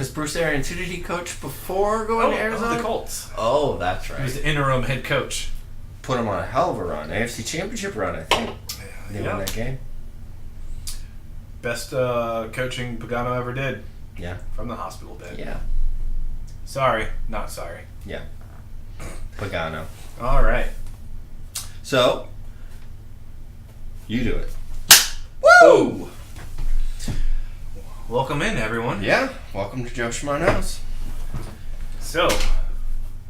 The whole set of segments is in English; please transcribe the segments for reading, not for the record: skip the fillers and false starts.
because Bruce Arians, who did he coach before going to Arizona? The Colts. Oh, that's right. He was the interim head coach. Put him on a hell of a run. AFC Championship run, I think. They won that game. Best coaching Pagano ever did. Yeah. From the hospital bed. Yeah. Sorry. Not sorry. Yeah. Pagano. All right. So, you do it. Woo! Welcome in, everyone. Yeah. Welcome to Joe Schmo Knows. So,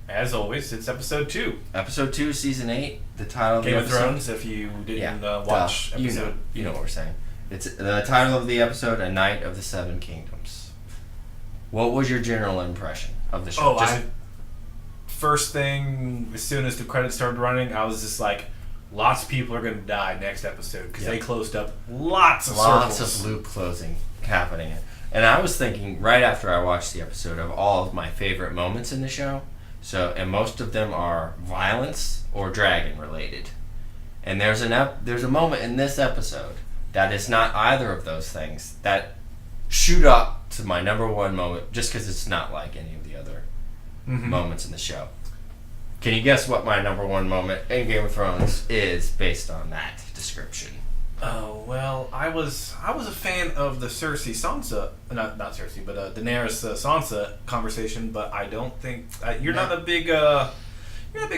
as always, it's episode 2. Episode 2, season 8. The title of Game the of episode. Thrones, if you didn't watch episode. You know what we're saying. It's the title of the episode, A Knight of the Seven Kingdoms. What was your general impression of the show? First thing, as soon as the credits started running, I was just like, lots of people are going to die next episode, because they closed up lots of circles. Lots of loop closing happening. And I was thinking, right after I watched the episode, of all of my favorite moments in the show. And most of them are violence or dragon related. And there's a moment in this episode that is not either of those things that shoot up to my number one moment, just because it's not like any of the other moments in the show. Can you guess what my number one moment in Game of Thrones is based on that description? Oh, well, I was a fan of the Cersei Sansa, not Cersei, but Daenerys Sansa conversation. But I don't think you're not a big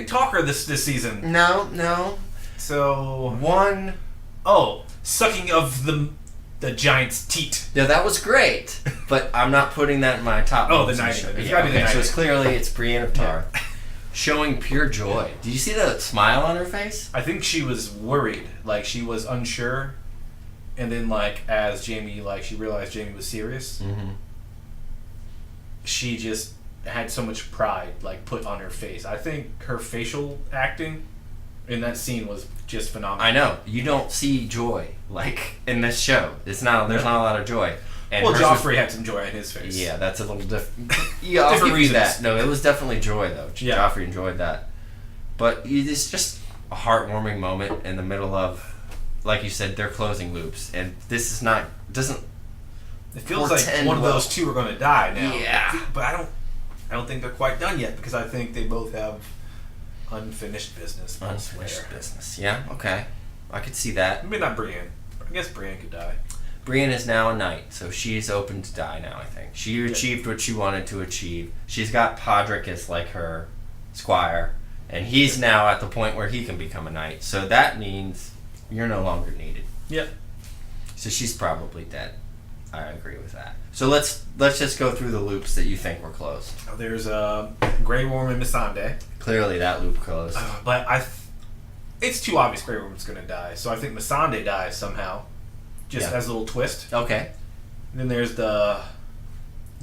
talker this season. No. So sucking of the giant's teat. Yeah, that was great, but I'm not putting that in my top. The knight. So it's clearly Brienne of Tarth. Yeah. Showing pure joy. Did you see the smile on her face? I think she was worried. Like, she was unsure. And then, like, as Jamie, she realized Jamie was serious. Mm-hmm. She just had so much pride, put on her face. I think her facial acting in that scene was just phenomenal. I know. You don't see joy, in this show. There's not a lot of joy. And Joffrey had some joy on his face. Yeah, that's a little different. Yeah, I'll give you that. No, it was definitely joy, though. Yeah. Joffrey enjoyed that. But it's just a heartwarming moment in the middle of, like you said, they're closing loops. And this is doesn't... It feels like one of those two are going to die now. Yeah. But I don't think they're quite done yet, because I think they both have unfinished business. Unfinished business. Yeah, okay. I could see that. Maybe not Brienne. I guess Brienne could die. Brienne is now a knight, so she's open to die now, I think. She achieved what she wanted to achieve. She's got Podrick as, her squire, and he's now at the point where he can become a knight. So that means you're no longer needed. Yep. So she's probably dead. I agree with that. So let's just go through the loops that you think were closed. There's Grey Worm and Missandei. Clearly that loop closed. But it's too obvious Grey Worm's going to die, so I think Missandei dies somehow. Just as a little twist. Okay. And then there's the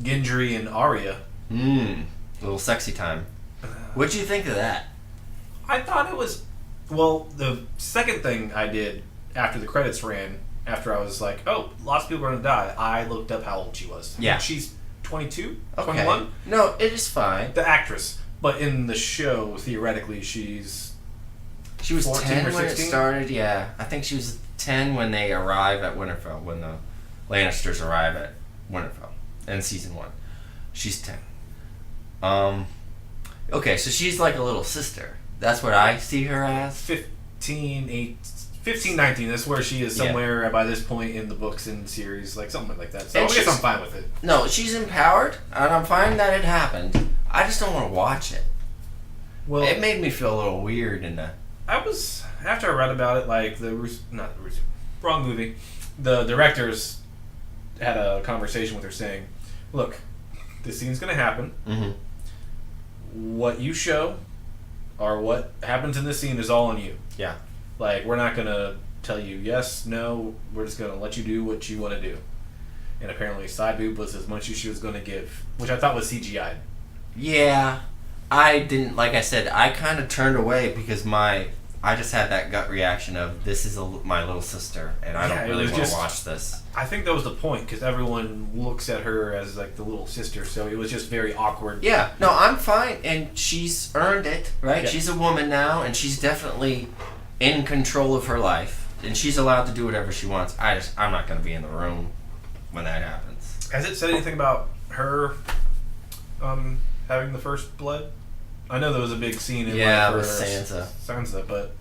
Gendry and Arya. Little sexy time. What'd you think of that? I thought it was... Well, the second thing I did after the credits ran, after I was like, oh, lots of people are going to die, I looked up how old she was. Yeah. She's 22? Okay. 21? No, it is fine. The actress. But in the show, theoretically, she was 10 or when 16? it started, yeah. I think she was 10 when they arrive at Winterfell, when the Lannisters arrive at Winterfell in season 1. She's 10. Okay, so she's like a little sister. That's what I see her as. 15, 19. That's where she is somewhere by this point in the books and series, something like that. So I guess I'm fine with it. No, she's empowered, and I'm fine that it happened. I just don't want to watch it. Well, it made me feel a little weird in the... After I read about it, wrong movie. The directors had a conversation with her saying, look, this scene's going to happen. Mm-hmm. What you show or what happens in this scene is all on you. Yeah. We're not going to tell you yes, no, we're just going to let you do what you want to do. And apparently side boob was as much as she was going to give, which I thought was CGI. Yeah. I didn't, like I said, I kind of turned away because I just had that gut reaction of, this is my little sister, and I don't really want to watch this. I think that was the point, because everyone looks at her as, the little sister, so it was just very awkward. Yeah, no, I'm fine, and she's earned it, right? Yeah. She's a woman now, and she's definitely in control of her life, and she's allowed to do whatever she wants. I'm not going to be in the room when that happens. Has it said anything about her having the first blood. I know there was a big scene in with Sansa, but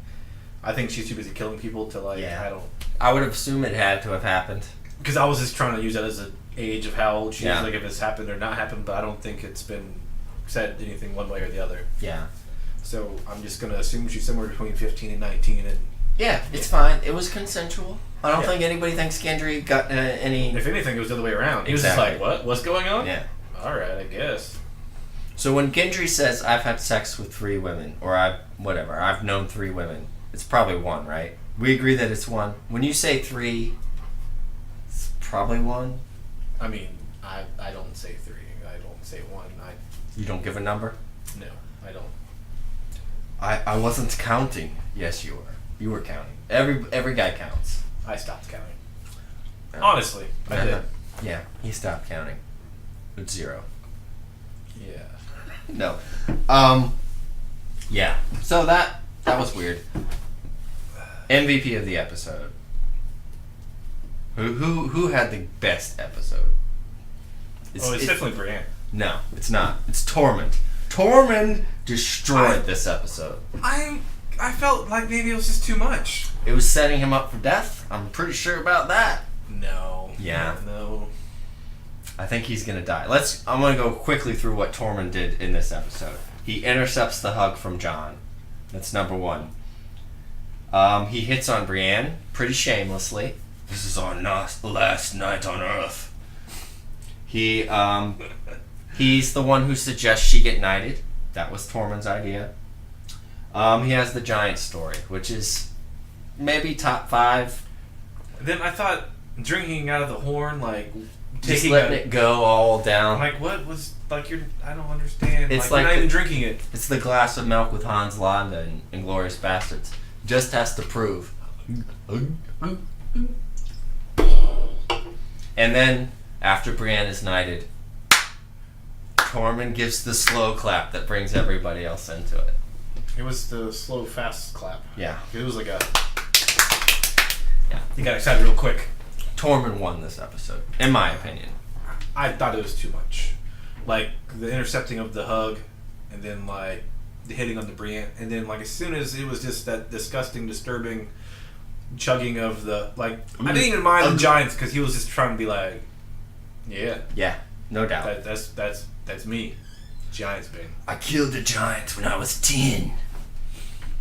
I think she's too busy killing people to I would assume it had to have happened. Because I was just trying to use that as an age of how old she is, like if it's happened or not happened, but I don't think it's been said anything one way or the other. Yeah. So I'm just going to assume she's somewhere between 15 and 19. And yeah, it's fine. It was consensual. I don't think anybody thinks Gendry got any... If anything, it was the other way around. He was just like, what? What's going on? Yeah. Alright, I guess. So when Gendry says, I've had sex with 3 women, or I've known 3 women, it's probably 1, right? We agree that it's 1. When you say 3, it's probably 1. I mean, I don't say 3. I don't say 1. You don't give a number? No, I don't. I wasn't counting. Yes, you were. You were counting. Every guy counts. I stopped counting. Honestly, I did. Yeah, he stopped counting. It's 0. Yeah. No. Yeah. So that was weird. MVP of the episode. Who had the best episode? It's definitely Brienne. No, it's not. It's Tormund. Tormund destroyed this episode. I felt like maybe it was just too much. It was setting him up for death. I'm pretty sure about that. No. Yeah. No. I think he's gonna die. I'm gonna go quickly through what Tormund did in this episode. He intercepts the hug from Jon. That's number 1. He hits on Brienne pretty shamelessly. This is our last night on Earth. He's the one who suggests she get knighted. That was Tormund's idea. He has the giant story, which is maybe top 5. Then I thought drinking out of the horn, like just letting it go all down. Like what was like I don't understand. It's like you're not even drinking it. It's the glass of milk with Hans Landa in Inglourious Bastards. Just has to prove. And then after Brienne is knighted, Tormund gives the slow clap that brings everybody else into it. It was the slow, fast clap. Yeah. It was like a... Yeah. He got excited real quick. Tormund won this episode, in my opinion. I thought it was too much. Like, the intercepting of the hug, and then, like, the hitting on the Brienne, and then, like, as soon as it was just that disgusting, disturbing chugging of the... Like, I didn't even mind the Giants, because he was just trying to be like, yeah. Yeah, no doubt. That's me. Giants, baby. I killed a giant when I was 10.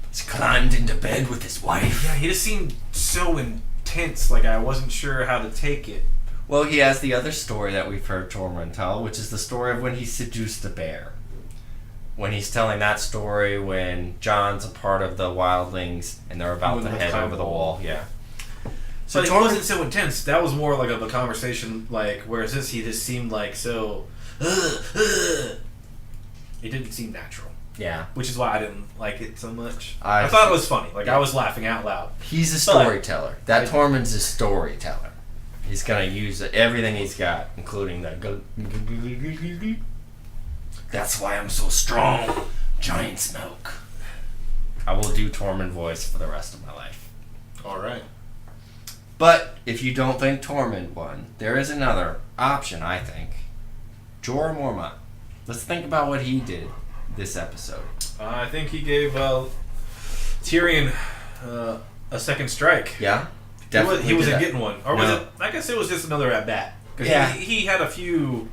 He's climbed into bed with his wife. Yeah, he just seemed so intense, like I wasn't sure how to take it. Well, he has the other story that we've heard Tormund tell, which is the story of when he seduced the bear. When he's telling that story when Jon's a part of the wildlings and they're about to head over the wall. Yeah. So it wasn't so intense. That was more like of a conversation, like, whereas this, he just seemed like so... It didn't seem natural. Yeah. Which is why I didn't like it so much. I thought it was funny. Like, I was laughing out loud. He's a storyteller. Tormund's a storyteller. He's going to use everything he's got, including the... That's why I'm so strong. Giant's milk. I will do Tormund voice for the rest of my life. Alright. But if you don't think Tormund won, there is another option, I think. Jorah Mormont. Let's think about what he did this episode. I think he gave Tyrion a second strike. Yeah? Definitely he wasn't getting one. Or was it... I guess it was just another at-bat. Yeah. He had a few...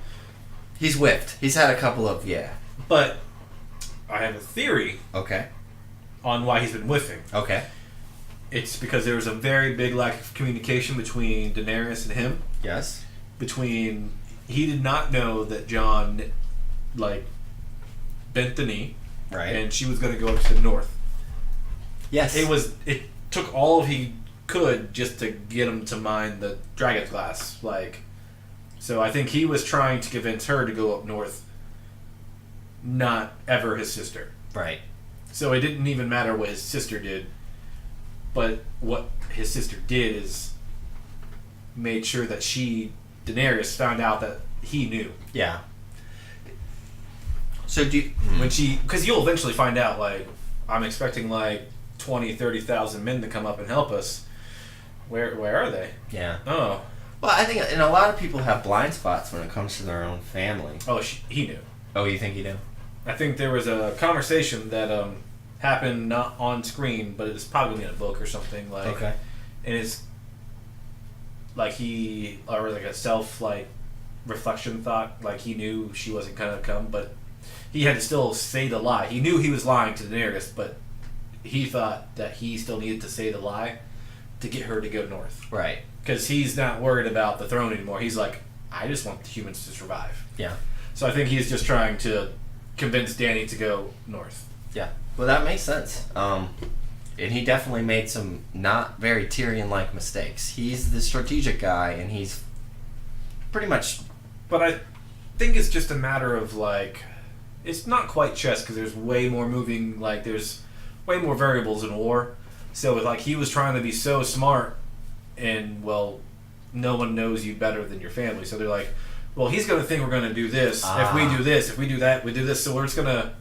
He's whiffed. He's had a couple of... Yeah. But I have a theory... Okay. ...on why he's been whiffing. Okay. It's because there was a very big lack of communication between Daenerys and him. Yes. Between... He did not know that Jon... like, bent the knee, right, and she was going to go up to the north. Yes, it took all he could just to get him to mine the dragon's glass. Like, so I think he was trying to convince her to go up north, not ever his sister. Right. So it didn't even matter what his sister did, but what his sister did is made sure that Daenerys found out that he knew. Yeah. So when because you'll eventually find out, like, I'm expecting like 20,000, 30,000 men to come up and help us. Where are they? Yeah. Oh. Well, I think, and a lot of people have blind spots when it comes to their own family. Oh, he knew. Oh, you think he knew? I think there was a conversation that happened not on screen, but it's probably in a book or something like. Okay. And it's like or like a self reflection thought. Like he knew she wasn't gonna come, but he had to still say the lie. He knew he was lying to Daenerys, but he thought that he still needed to say the lie to get her to go north. Right. Because he's not worried about the throne anymore. He's like, I just want the humans to survive. Yeah. So I think he's just trying to convince Dany to go north. Yeah. Well, that makes sense. And he definitely made some not very Tyrion-like mistakes. He's the strategic guy, and he's pretty much... But I think it's just a matter of, it's not quite chess, because there's way more moving, there's way more variables in war. So, he was trying to be so smart, and, well, no one knows you better than your family. So they're like, well, he's going to think we're going to do this. If we do this, if we do that, we do this. So we're just going to...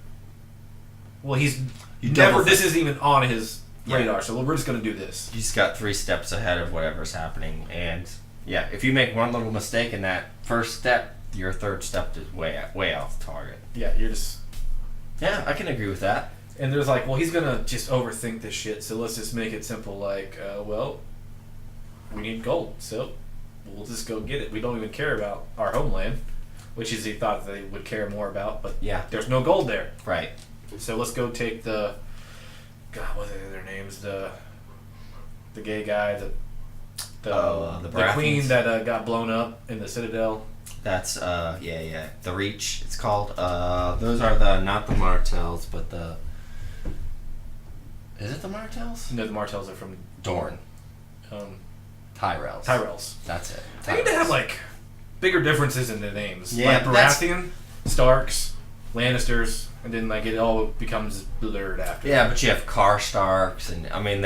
Well, this isn't even on his radar, so we're just going to do this. You just got 3 steps ahead of whatever's happening, and yeah, if you make one little mistake in that first step, your third step is way off target. Yeah, you're just... Yeah, I can agree with that. And there's well, he's going to just overthink this shit, so let's just make it simple, well, we need gold, so we'll just go get it. We don't even care about our homeland, which is he thought they would care more about, but yeah, there's no gold there. Right. So let's go take the... God, what are their names? The gay guy, the queen that got blown up in the Citadel. That's the Reach. It's called. Those are not the Martells, but the. Is it the Martells? No, the Martells are from Dorne. Tyrells. Tyrells. That's it. They need to have bigger differences in the names. Yeah, Baratheon, Starks, Lannisters, and then it all becomes blurred after. Yeah, but you have Karstarks, and I mean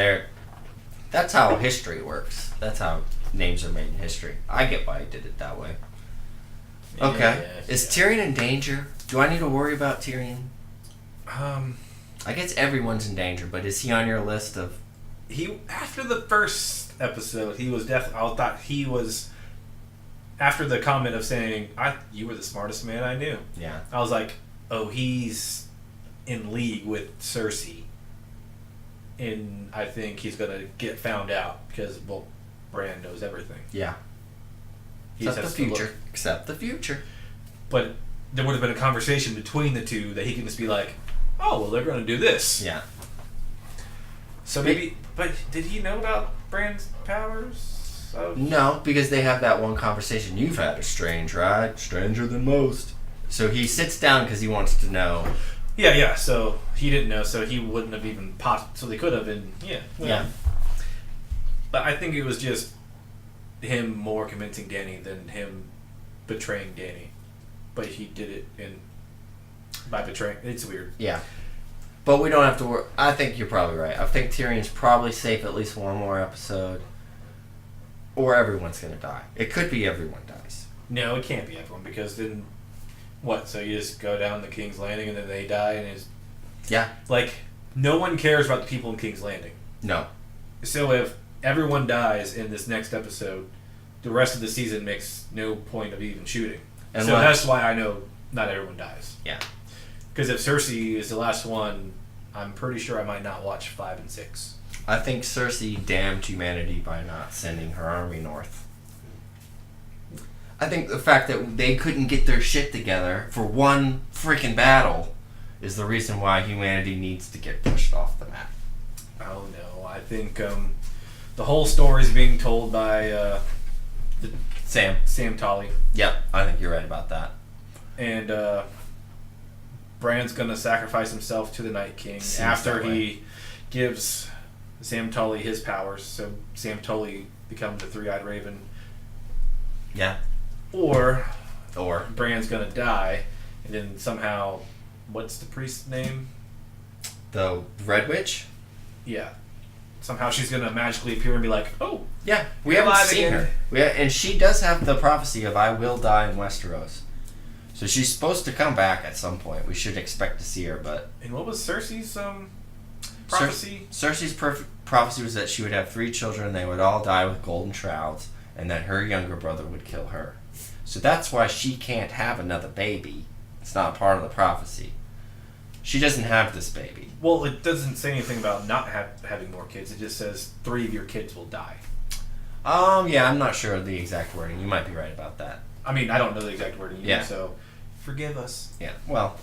that's how history works. That's how names are made in history. I get why he did it that way. Okay. Is Tyrion in danger? Do I need to worry about Tyrion? I guess everyone's in danger, but is he on your list of... After the first episode, he was definitely... I thought he was... After the comment of saying, you were the smartest man I knew. Yeah. I was like, oh, he's in league with Cersei. And I think he's going to get found out because, well, Bran knows everything. Yeah. Except the future. But there would have been a conversation between the two that he can just be like, oh, well, they're going to do this. Yeah. So maybe... But did he know about Bran's powers? No, because they have that one conversation. You've had a strange ride. Stranger than most. So he sits down because he wants to know. Yeah. So he didn't know, so he wouldn't have even popped. So they could have been... Yeah. Yeah. But I think it was just him more convincing Dany than him betraying Dany. But he did it by betraying. It's weird. Yeah. But we don't have to worry. I think you're probably right. I think Tyrion's probably safe at least one more episode. Or everyone's going to die. It could be everyone dies. No, it can't be everyone because then... What? So you just go down to King's Landing and then they die and it's... Yeah. No one cares about the people in King's Landing. No. So if everyone dies in this next episode, the rest of the season makes no point of even shooting. And so that's why I know not everyone dies. Yeah. Because if Cersei is the last one, I'm pretty sure I might not watch 5 and 6. I think Cersei damned humanity by not sending her army north. I think the fact that they couldn't get their shit together for one freaking battle is the reason why humanity needs to get pushed off the map. Oh no, I think the whole story is being told by Sam Tolley. Yep, I think you're right about that. And Bran's gonna sacrifice himself to the Night King after he gives Sam Tully his powers. So Sam Tully becomes a three-eyed raven. Yeah. Or Bran's gonna die, and then somehow, what's the priest's name? The Red Witch? Yeah. Somehow she's gonna magically appear and be like, oh, yeah, we haven't seen her. And she does have the prophecy of I will die in Westeros. So she's supposed to come back at some point. We should expect to see her, but... And what was Cersei's prophecy? Cersei's prophecy was that she would have 3 children and they would all die with golden shrouds. and that her younger brother would kill her. So that's why she can't have another baby. It's not part of the prophecy. She doesn't have this baby. Well, it doesn't say anything about not having more kids. It just says 3 of your kids will die. Yeah, I'm not sure of the exact wording. You might be right about that. I mean, I don't know the exact wording either, Yeah. so forgive us. Yeah, well,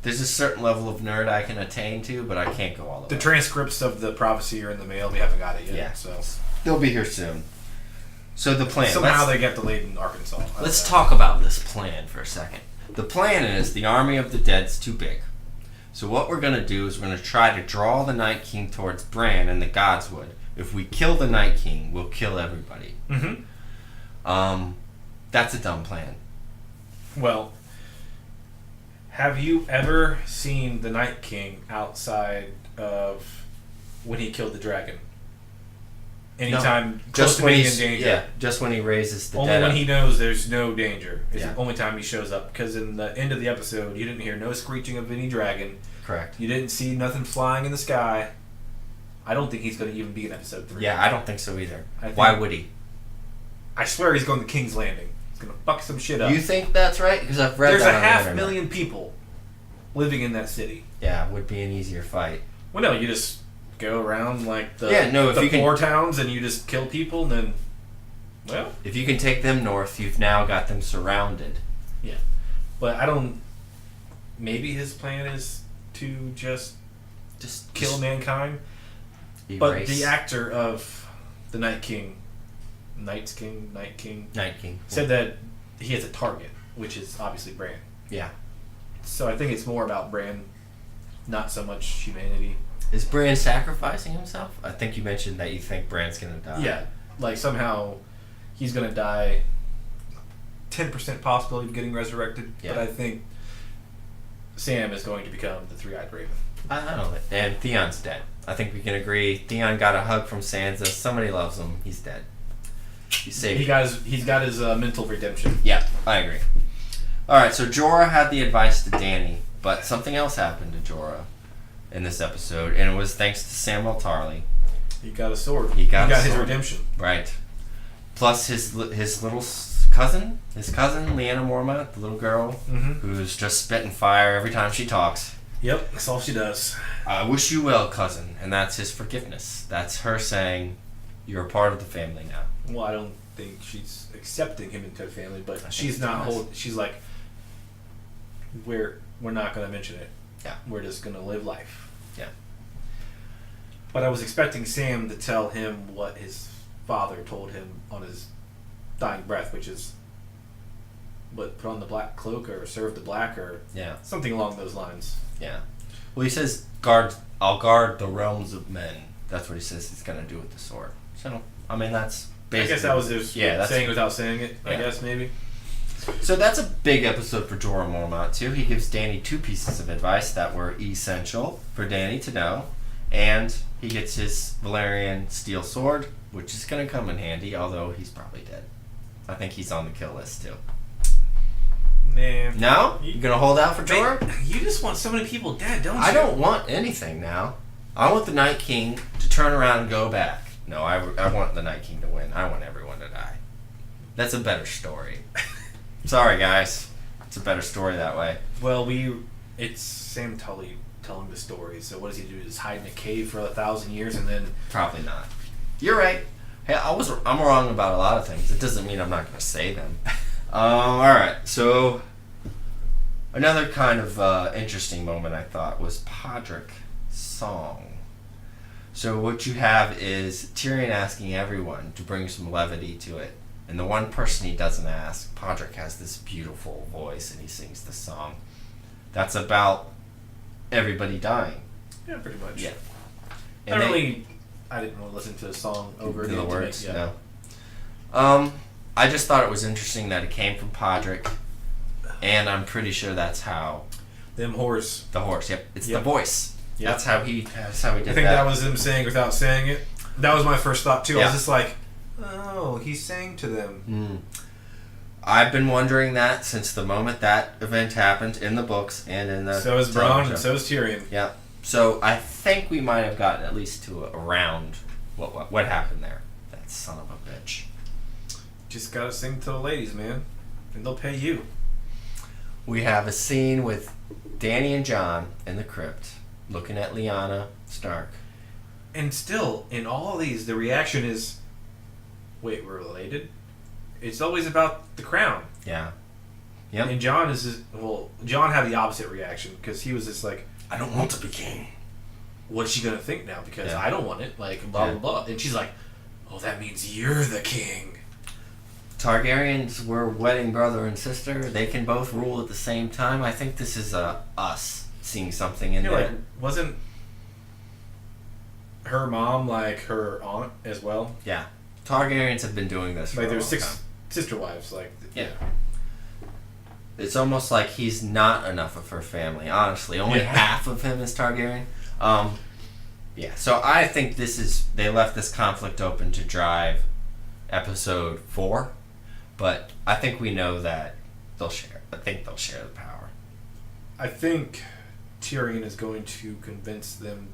there's a certain level of nerd I can attain to, but I can't go all the way. The transcripts of the prophecy are in the mail. We haven't got it yet. Yeah. So They'll be here soon. So the plan. somehow they get delayed in Arkansas. Let's talk about this plan for a second. The plan is the army of the dead's too big. So what we're going to do is we're going to try to draw the Night King towards Bran and the Godswood. If we kill the Night King, we'll kill everybody. Mm-hmm. That's a dumb plan. Well, have you ever seen the Night King outside of when he killed the dragon? Anytime close Just to when being in he's danger. yeah, just when he raises the Only dead when up. he knows there's no danger is Yeah. the only time he shows up. Because in the end of the episode, you didn't hear no screeching of any dragon. Correct. You didn't see nothing flying in the sky. I don't think he's going to even be in episode 3. Yeah, I don't think so either. I think- Why would he? I swear he's going to King's Landing. He's going to fuck some shit up. You think that's right? Because I've read There's that a on the internet. 500,000 people living in that city. Yeah, would be an easier fight. Well, no, you just go around like the, if the you can- poor towns and you just kill people and then, well, If you can take them north, you've now got them surrounded. yeah. But I don't, maybe his plan is to just kill mankind. Erase. But the actor of the Night King, Night King, Night King said that he has a target, which is obviously Bran. Yeah. So I think it's more about Bran, not so much humanity. Is Bran sacrificing himself? I think you mentioned that you think Bran's gonna die. Yeah, like somehow he's gonna die. 10% possibility of getting resurrected, Yeah. but I think Sam is going to become the Three-Eyed Raven. I don't know. And Theon's dead. I think we can agree. Theon got a hug from Sansa. Somebody loves him. He's dead. He's saved. He's got his mental redemption. Yeah, I agree. All right, so Jorah had the advice to Dany, but something else happened to Jorah in this episode, and it was thanks to Samwell Tarly. He got a sword. He got a his sword. redemption. Right. Plus his little cousin, Lyanna Mormont, the little girl, who's just spitting fire every time she talks. Yep, that's all she does. I wish you well, cousin, and that's his forgiveness. That's her saying, you're a part of the family now. Well, I don't think she's accepting him into a family, but think she's it's not nice. she's like, we're not going to mention it. Yeah. We're just going to live life. Yeah. But I was expecting Sam to tell him what his father told him on his dying breath, which is, put on the black cloak or serve the black or Yeah. something along those lines. Yeah. Well, he says, I'll guard the realms of men. That's what he says he's going to do with the sword. So, I mean, that's basically... I guess that was his saying without saying it, I Yeah. guess, maybe. So that's a big episode for Jorah Mormont, too. He gives Dany 2 pieces of advice that were essential for Dany to know. And he gets his Valyrian steel sword, which is going to come in handy, although he's probably dead. I think he's on the kill list, too. Man. No? You going to hold out for Jorah? You just want so many people dead, don't you? I don't want anything now. I want the Night King to turn around and go back. No, I want the Night King to win. I want everyone to die. That's a better story. Sorry, guys. It's a better story that way. Well, it's Sam Tully telling the story, so what does he do? Just hide in a cave for 1,000 years and then... Probably not. You're right. Hey, I'm wrong about a lot of things. It doesn't mean I'm not going to say them. Alright, so... Another kind of interesting moment, I thought, was Podrick's song. So what you have is Tyrion asking everyone to bring some levity to it. And the one person he doesn't ask, Podrick has this beautiful voice and he sings the song. That's about everybody dying. Yeah, pretty much. Yeah. I didn't really listen to the song over to again. the words, Yeah. no. I just thought it was interesting that it came from Podrick, and I'm pretty sure that's how Them whores. the horse. Yep, it's Yep. the voice. Yep. That's how he did I think that was him saying without saying it. That was my first thought too. I Yeah. was just like, oh, he's saying to them. I've been wondering that since the moment that event happened in the books and in the. So is Bronn television and show. so is Tyrion. Yeah. So I think we might have gotten at least to around what happened there. That son of a bitch. just gotta sing to the ladies, man, and they'll pay you. We have a scene with Danny and Jon in the crypt, looking at Lyanna Stark. And still, in all of these, the reaction is, wait, we're related? It's always about the crown. Yeah. Yep. And Jon is just, Jon had the opposite reaction, because he was just like, I don't want to be king. What's she gonna think now? Because Yeah. I don't want it, like, blah, blah, blah. And she's like, oh, that means you're the king. Targaryens were wedding brother and sister. They can both rule at the same time. I think this is us seeing something in there. Like, wasn't her mom like her aunt as well? Yeah. Targaryens have been doing this for Like, a there's long 6 time. sister wives, like... Yeah. It's almost like he's not enough of her family, honestly. Only half of him is Targaryen. Yeah, so I think they left this conflict open to drive episode 4, but I think we know that they'll share. I think they'll share the power. I think Tyrion is going to convince them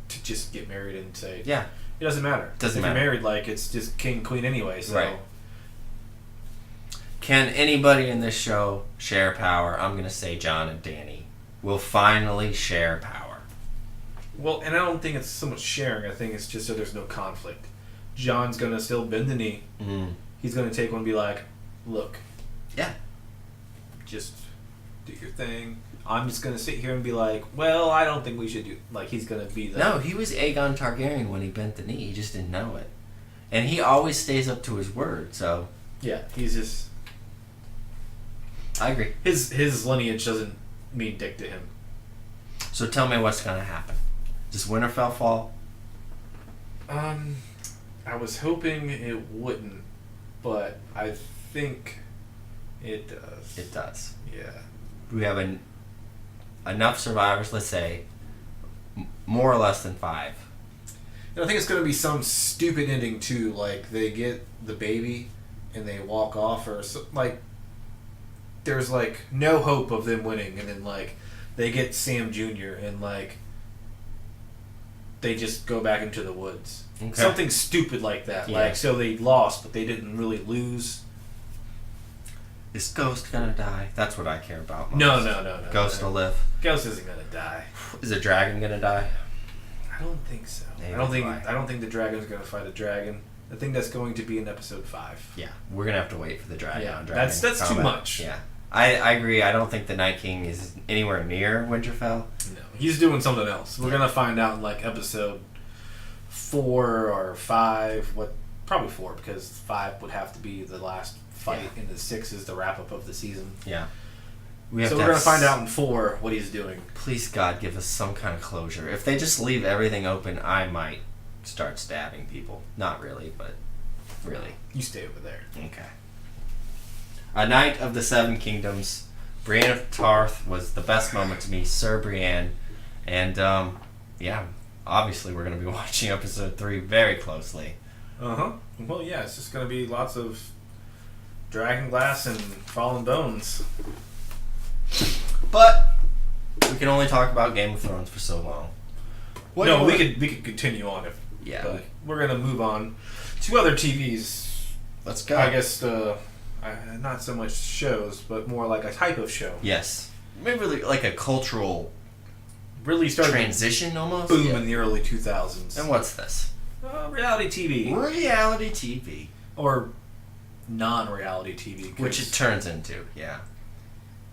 to just get married and say, Yeah. it doesn't matter. Doesn't if matter. you're married, like, it's just king, queen anyway, so... Right. Can anybody in this show share power? I'm going to say Jon and Danny will finally share power. Well, and I don't think it's so much sharing. I think it's just so there's no conflict. Jon's going to still bend the knee. Mm. He's going to take one and be like, look. Yeah. Just do your thing. I'm just going to sit here and be like, well, I don't think we should do... Like, he's going to be the... No, he was Aegon Targaryen when he bent the knee. He just didn't know it. And he always stays up to his word, so... Yeah, he's just... I agree. His lineage doesn't mean dick to him. So tell me what's going to happen. Does Winterfell fall? I was hoping it wouldn't, but I think it does. It does. Yeah. We have enough survivors, let's say, more or less than 5. And I think it's going to be some stupid ending, too. Like, they get the baby and they walk off, or so, like, there's, like, no hope of them winning, and then, like, they get Sam Jr., and, like, they just go back into the woods. Okay. Something stupid like that. Yeah. Like, so they lost, but they didn't really lose. Is Ghost going to die? That's what I care about most. No. Ghost will live. Ghost isn't going to die. Is a dragon going to die? I don't think so. Maybe I don't think the dragon's going to fight a dragon. I think that's going to be in episode 5. Yeah, we're going to have to wait for the dragon Yeah, on dragon that's too combat. much. Yeah. I agree. I don't think the Night King is anywhere near Winterfell. No, he's doing something else. We're gonna find out in like episode 4 or 5. Probably 4, because 5 would have to be the last fight, and the 6 is the wrap up of the season. Yeah. We're gonna find out in 4 what he's doing. Please, God, give us some kind of closure. If they just leave everything open, I might start stabbing people. Not really, but really. You stay over there. Okay. A Knight of the Seven Kingdoms. Brienne of Tarth was the best moment to me. Sir Brienne. And, yeah, obviously we're going to be watching episode 3 very closely. Uh-huh. Well, yeah, it's just going to be lots of dragon glass and fallen bones. But we can only talk about Game of Thrones for so long. We could continue on if... Yeah. But we're going to move on to other TVs. Let's go. I guess not so much shows, but more like a type of show. Yes. Maybe like a cultural Really started transition almost? boom Yeah. in the early 2000s. And what's this? Reality TV. Reality TV. Or non-reality TV. 'cause Which it turns into, yeah.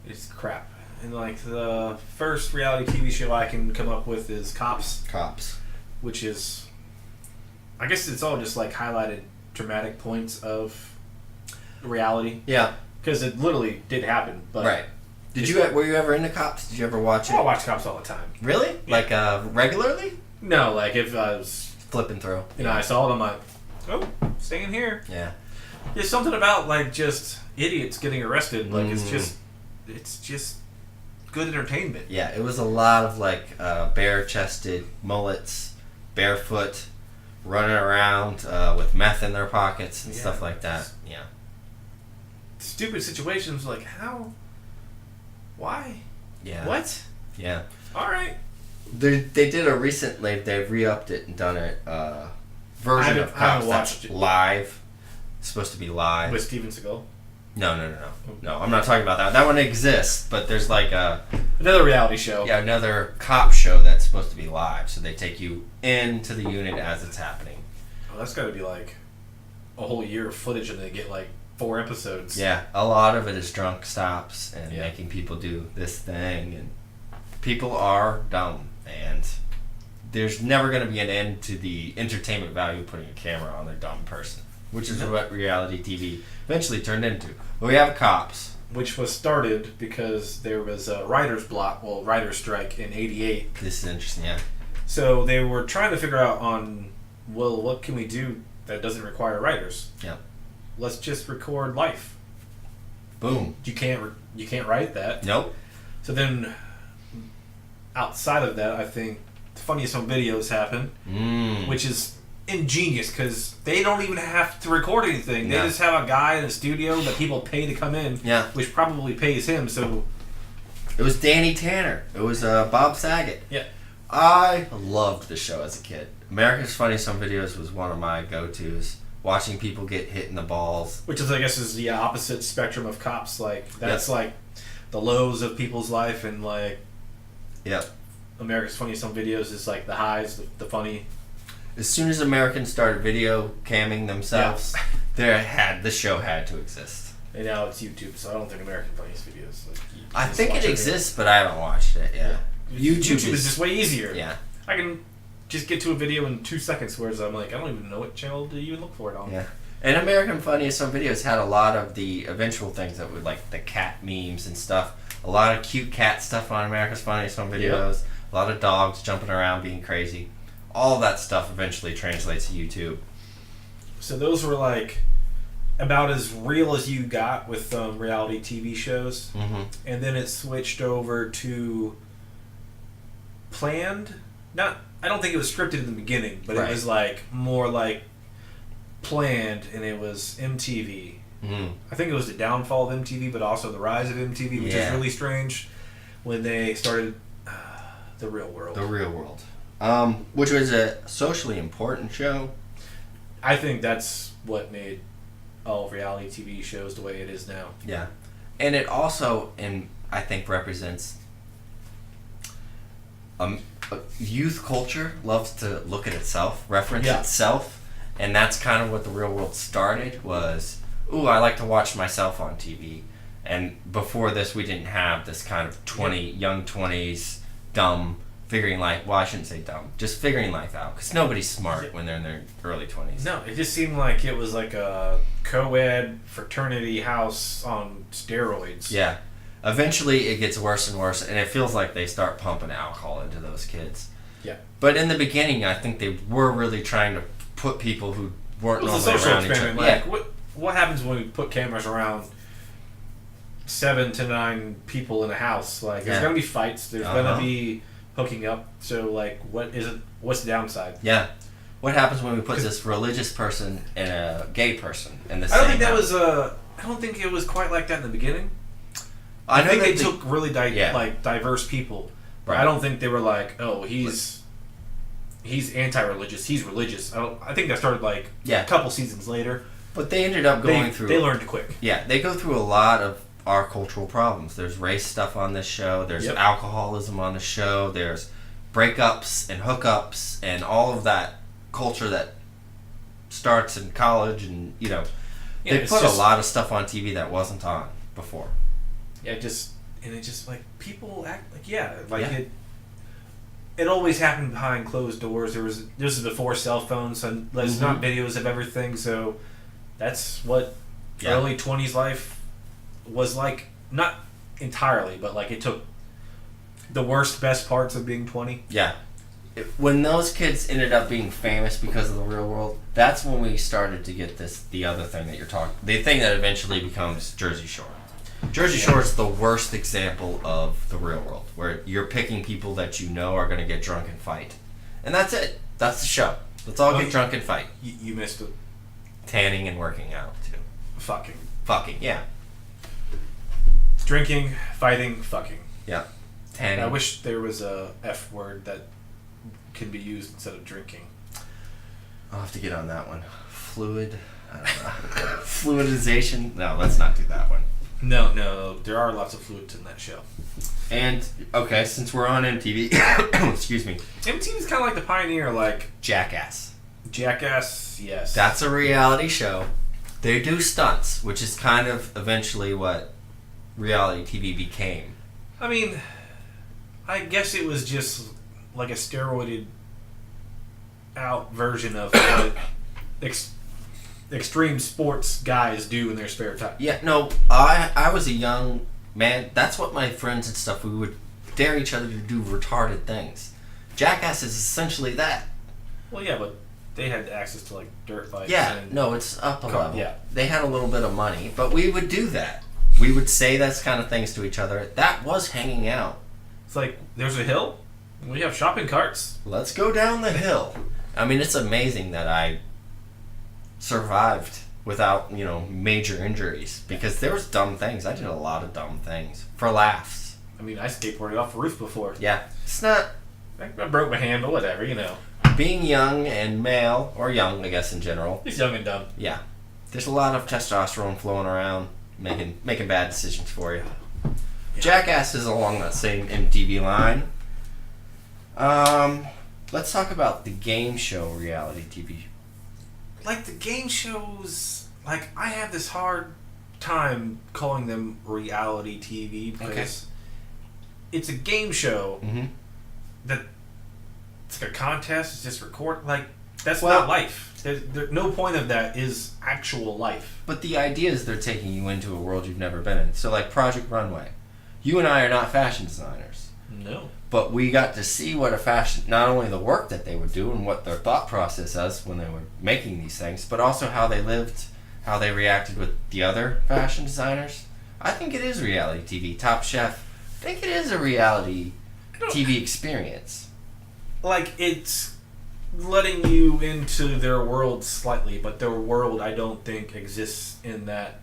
it's crap. And like the first reality TV show I can come up with is Cops, which is, I guess it's all just like highlighted dramatic points of reality. Yeah. Because it literally did happen. But Right. Were you ever into Cops? Did you ever watch it? I watch Cops all the time. Really? Yeah. Like regularly? No, like if I was, Flipping through. I saw it, I'm like, oh, staying here. Yeah. There's something about like just idiots getting arrested. Like it's just good entertainment. Yeah, it was a lot of like bare-chested mullets, barefoot, running around with meth in their pockets and stuff like that. Yeah. Stupid situations like how, why, Yeah. what? Yeah. All right. They did a recently. They've re-upped it and done a version of I haven't Cops watched that's it. live. It's supposed to be live. With Steven Seagal? No, I'm not talking about that. That one exists, but there's like another reality show. Yeah, another cop show that's supposed to be live. So they take you into the unit as it's happening. Oh, that's got to be like a whole year of footage, and they get like 4 episodes. Yeah, a lot of it is drunk stops and making people do this thing, and people are dumb, and there's never going to be an end to the entertainment value of putting a camera on a dumb person, which is what reality TV eventually turned into. Well, we have cops. Which was started because there was a writer's strike in '88. This is interesting, yeah. So they were trying to figure out what can we do that doesn't require writers? Yeah. Let's just record life. Boom. You can't write that. Nope. So then, outside of that, I think the Funniest Home Videos happen, which is ingenious because they don't even have to record anything. They just have a guy in a studio that people pay to come in, which probably pays him. So it was Danny Tanner. It was Bob Saget. Yeah. I loved the show as a kid. America's Funniest Home Videos was one of my go-tos. Watching people get hit in the balls. Which is, I guess, is the opposite spectrum of cops. Like, that's like the lows of people's life, and like America's Funniest Home Videos is like the highs, the funny. As soon as Americans started video camming themselves, the show had to exist. And now it's YouTube, so I don't think American Funniest Videos. Like, I think it exists, but I haven't watched it. Yeah. YouTube is just way easier. Yeah. I can just get to a video in 2 seconds, whereas I'm like, I don't even know what channel to even look for it on. Yeah. And American Funniest Home Videos had a lot of the eventual things that would, like the cat memes and stuff. A lot of cute cat stuff on America's Funniest Home Videos. Yep. A lot of dogs jumping around being crazy. All that stuff eventually translates to YouTube. So those were like about as real as you got with reality TV shows. Mm-hmm. And then it switched over to planned. I don't think it was scripted in the beginning, but it was like more like planned, and it was MTV. Mm. I think it was the downfall of MTV, but also the rise of MTV, which is really strange when they started The Real World. The Real World. Which was a socially important show. I think that's what made all reality TV shows the way it is now. Yeah. And it also, I think, represents youth culture loves to look at itself, reference itself, and that's kind of what The Real World started was, ooh, I like to watch myself on TV. And before this, we didn't have this kind of young 20s, dumb, figuring life, well, I shouldn't say dumb, just figuring life out, because nobody's smart when they're in their early 20s. No, it just seemed like it was like a co-ed fraternity house on steroids. Yeah. Eventually, it gets worse and worse, and it feels like they start pumping alcohol into those kids. Yeah. But in the beginning, I think they were really trying to put people who weren't normally social around each other. Like, what happens when we put cameras around 7 to 9 people in a house? Like, there's going to be fights. There's going to be hooking up. So, like, what's the downside? Yeah. What happens when we put this religious person and a gay person in the I same don't think house? I don't think it was quite like that in the beginning. I think they took really diverse people. Right. I don't think they were like, oh, he's anti-religious, he's religious. I think that started like a couple seasons later. But they ended up going through... They learned quick. Yeah, they go through a lot of our cultural problems. There's race stuff on this show. There's alcoholism on the show. There's breakups and hookups and all of that culture that starts in college. And, they put a lot of stuff on TV that wasn't on before. Yeah, it just like people act like it always happened behind closed doors. This is before cell phones, and there's not videos of everything. So that's what early 20s life was like. Not entirely, but like it took the best parts of being 20. Yeah. When those kids ended up being famous because of The Real World, that's when we started to get the other thing that you're talking. The thing that eventually becomes Jersey Shore. Jersey Shore is the worst example of The Real World, where you're picking people that you know are going to get drunk and fight. And that's it. That's the show. Let's all get drunk and fight. You missed it. Tanning and working out, too. Fucking, yeah. Drinking, fighting, fucking. Yeah. Tanning. I wish there was a F word that can be used instead of drinking. I'll have to get on that one. Fluid. I don't know. Fluidization? No, let's not do that one. No, there are lots of fluids in that show. And, okay, since we're on MTV, excuse me. MTV's kind of like the pioneer, like... Jackass. Jackass, yes. That's a reality show. They do stunts, which is kind of eventually what reality TV became. I mean, I guess it was just like a steroided out version of what extreme sports guys do in their spare time. Yeah, no, I was a young man. That's what my friends and stuff, we would dare each other to do retarded things. Jackass is essentially that. Well, yeah, but they had access to like dirt bikes. Yeah, and no, it's up a level. Yeah. They had a little bit of money, but we would do that. We would say those kind of things to each other. That was hanging out. It's like, there's a hill, we have shopping carts. Let's go down the hill. I mean, it's amazing that I survived without, major injuries. Because there was dumb things. I did a lot of dumb things. For laughs. I mean, I skateboarded off a roof before. Yeah. It's not... I broke my hand, but whatever, Being young and male, or young, I guess, in general. He's young and dumb. Yeah. There's a lot of testosterone flowing around, making bad decisions for you. Yeah. Jackass is along that same MTV line. Let's talk about the game show reality TV. Like, the game shows, like, I have this hard time calling them reality TV because it's a game show that it's like a contest, it's just record, like, that's not life. There's no point of that is actual life. But the idea is they're taking you into a world you've never been in. So like Project Runway. You and I are not fashion designers. No. But we got to see what not only the work that they would do and what their thought process was when they were making these things, but also how they lived, how they reacted with the other fashion designers. I think it is reality TV. Top Chef, I think it is a reality TV experience. Like, it's letting you into their world slightly, but their world I don't think exists in that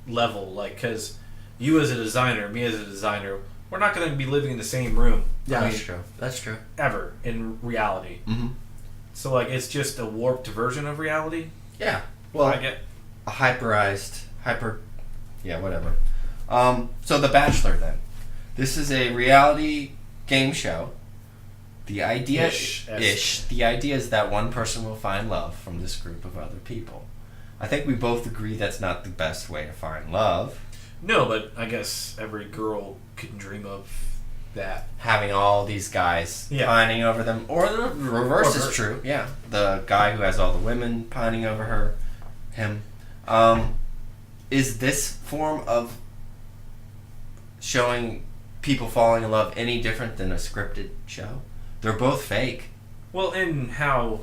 level. Like, because you as a designer, me as a designer, we're not going to be living in the same room. Yeah, that's true. That's true. Ever in reality. Mm-hmm. So, like, it's just a warped version of reality. Yeah. Well, I get a whatever. So The Bachelor, then. This is a reality game show. The idea the idea is that one person will find love from this group of other people. I think we both agree that's not the best way to find love. No, but I guess every girl can dream of that. Having all these guys pining over them. Or the reverse is true. Yeah. The guy who has all the women pining over him. Is this form of showing people falling in love any different than a scripted show? They're both fake. Well, and how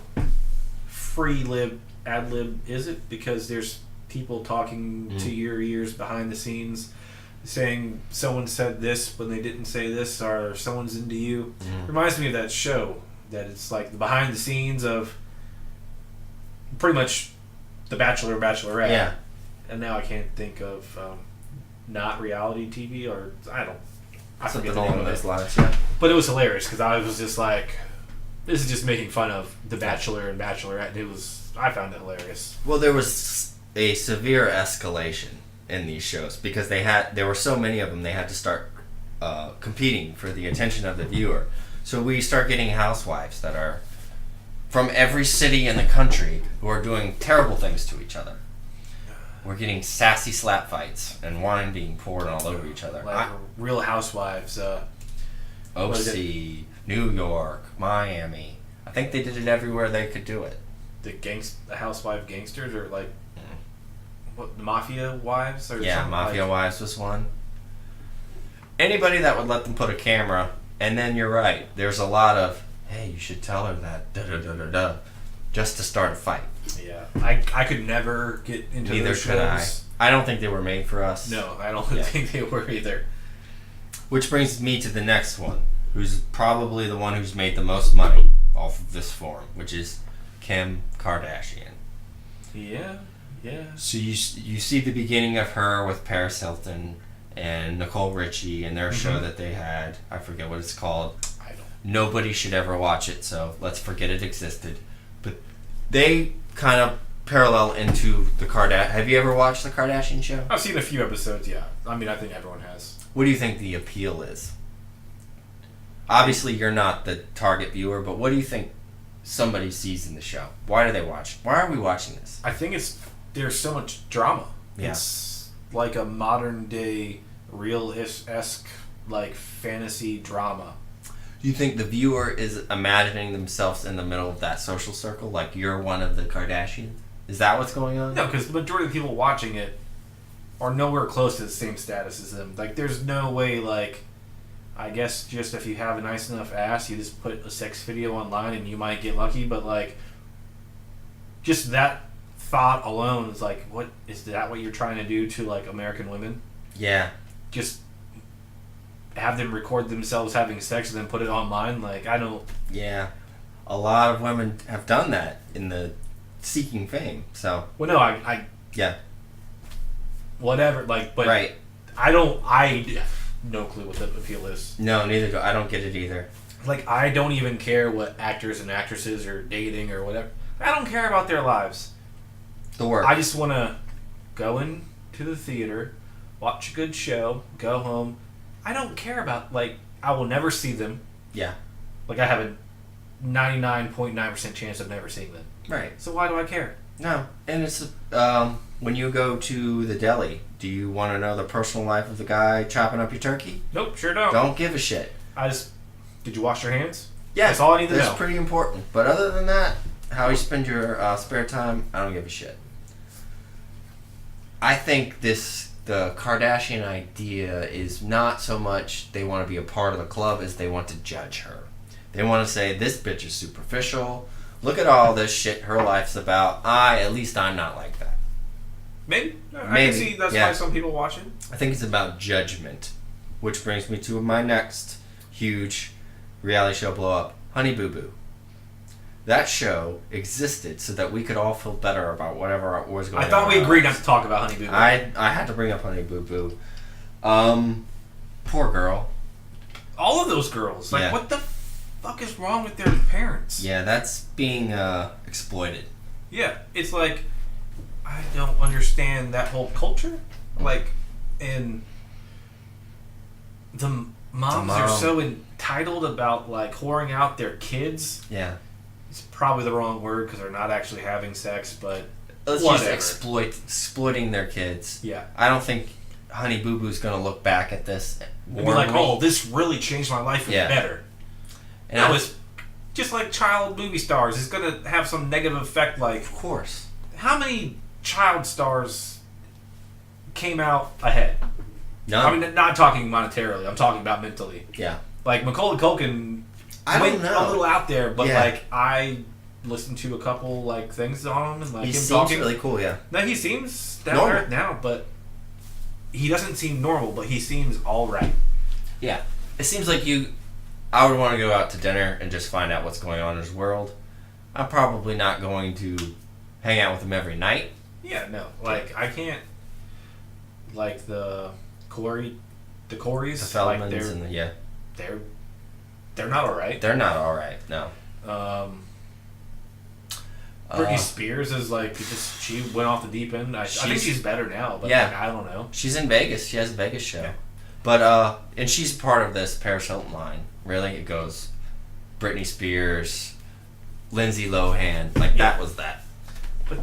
ad-lib is it? Because there's people talking to your ears behind the scenes saying someone said this when they didn't say this, or someone's into you. Reminds me of that show that it's like the behind the scenes of pretty much The Bachelor, Bachelorette. Yeah. And now I can't think of not reality TV, or I forget the name along of those it. lines, yeah. But it was hilarious because I was just like, this is just making fun of The Bachelor and Bachelorette, and I found it hilarious. Well, there was a severe escalation in these shows because there were so many of them, they had to start competing for the attention of the viewer. So we start getting housewives that are from every city in the country who are doing terrible things to each other. We're getting sassy slap fights and wine being poured all over each other. Like Real Housewives. OC, New York, Miami. I think they did it everywhere they could do it. The housewife gangsters, or like what, the mafia wives, or yeah, Mafia Wives was one. Anybody that would let them put a camera, and then you're right. There's a lot of, hey, you should tell her that, da-da-da-da-da, just to start a fight. Yeah, I could never get into Neither those could shows. I don't think they were made for us. No, I don't think they were either. Which brings me to the next one, who's probably the one who's made the most money off of this form, which is Kim Kardashian. Yeah. So you see the beginning of her with Paris Hilton and Nicole Richie and their show that they had. I forget what it's called. I don't. Nobody should ever watch it, so let's forget it existed. But they kind of parallel into the Kardashian. Have you ever watched the Kardashian show? I've seen a few episodes. Yeah, I mean, I think everyone has. What do you think the appeal is? Obviously, you're not the target viewer, but what do you think somebody sees in the show? Why do they watch? Why are we watching this? I think there's so much drama. Yeah. It's like a modern day real-esque like fantasy drama. Do you think the viewer is imagining themselves in the middle of that social circle, like you're one of the Kardashians? Is that what's going on? No, because the majority of the people watching it are nowhere close to the same status as them. Like, there's no way, like, I guess just if you have a nice enough ass, you just put a sex video online and you might get lucky, but, like, just that thought alone is like, what is that what you're trying to do to, like, American women? Yeah. Just have them record themselves having sex and then put it online? Like, I don't... Yeah. A lot of women have done that in the seeking fame, so... Well, no, I yeah. Whatever, like, but... Right. I no clue what the appeal is. No, neither do I. Don't get it either. Like, I don't even care what actors and actresses are dating or whatever. I don't care about their lives. The work. I just want to go into the theater, watch a good show, go home. I don't care about, like, I will never see them. Yeah. Like, I have a 99.9% chance of never seeing them. Right. So why do I care? No. And it's, when you go to the deli, do you want to know the personal life of the guy chopping up your turkey? Nope, sure don't. Don't give a shit. Did you wash your hands? Yeah. That's all I need to know. That's pretty important. But other than that, how you spend your spare time, I don't give a shit. I think the Kardashian idea is not so much they want to be a part of the club as they want to judge her. They want to say, this bitch is superficial. Look at all this shit her life's about. At least I'm not like that. Maybe. I can see that's why some people watch it. I think it's about judgment. Which brings me to my next huge reality show blow up, Honey Boo Boo. That show existed so that we could all feel better about whatever was going on. I thought we agreed not to talk about Honey Boo Boo. I had to bring up Honey Boo Boo. Poor girl. All of those girls. Like, what the fuck is wrong with their parents? Yeah, that's being exploited. Yeah, it's like, I don't understand that whole culture. Like, and the moms are so entitled about, like, whoring out their kids. Yeah. It's probably the wrong word because they're not actually having sex, but let's whatever. just exploiting their kids. Yeah. I don't think Honey Boo Boo's going to look back at this and be like, oh, this really changed my life for the better. And that was just like child movie stars. It's going to have some negative effect. Like, of course. How many child stars came out ahead? None. I mean, not talking monetarily. I'm talking about mentally. Yeah. Like, Macaulay Culkin went a little out there, but like, I listened to a couple like things on him and like he him seems talking. Really cool, yeah. No, he seems down to earth now, but he doesn't seem normal, but he seems all right. Yeah. It seems like I would want to go out to dinner and just find out what's going on in his world. I'm probably not going to hang out with him every night. Yeah, no. Like, I can't, like the Coreys, the Feldmans, like they're not alright. They're not alright, no. Britney Spears is like, she went off the deep end. I think she's better now, but like, I don't know. She's in Vegas. She has a Vegas show. Yeah. But, and she's part of this Paris Hilton line. Really? It goes Britney Spears, Lindsay Lohan. Like, that was that. But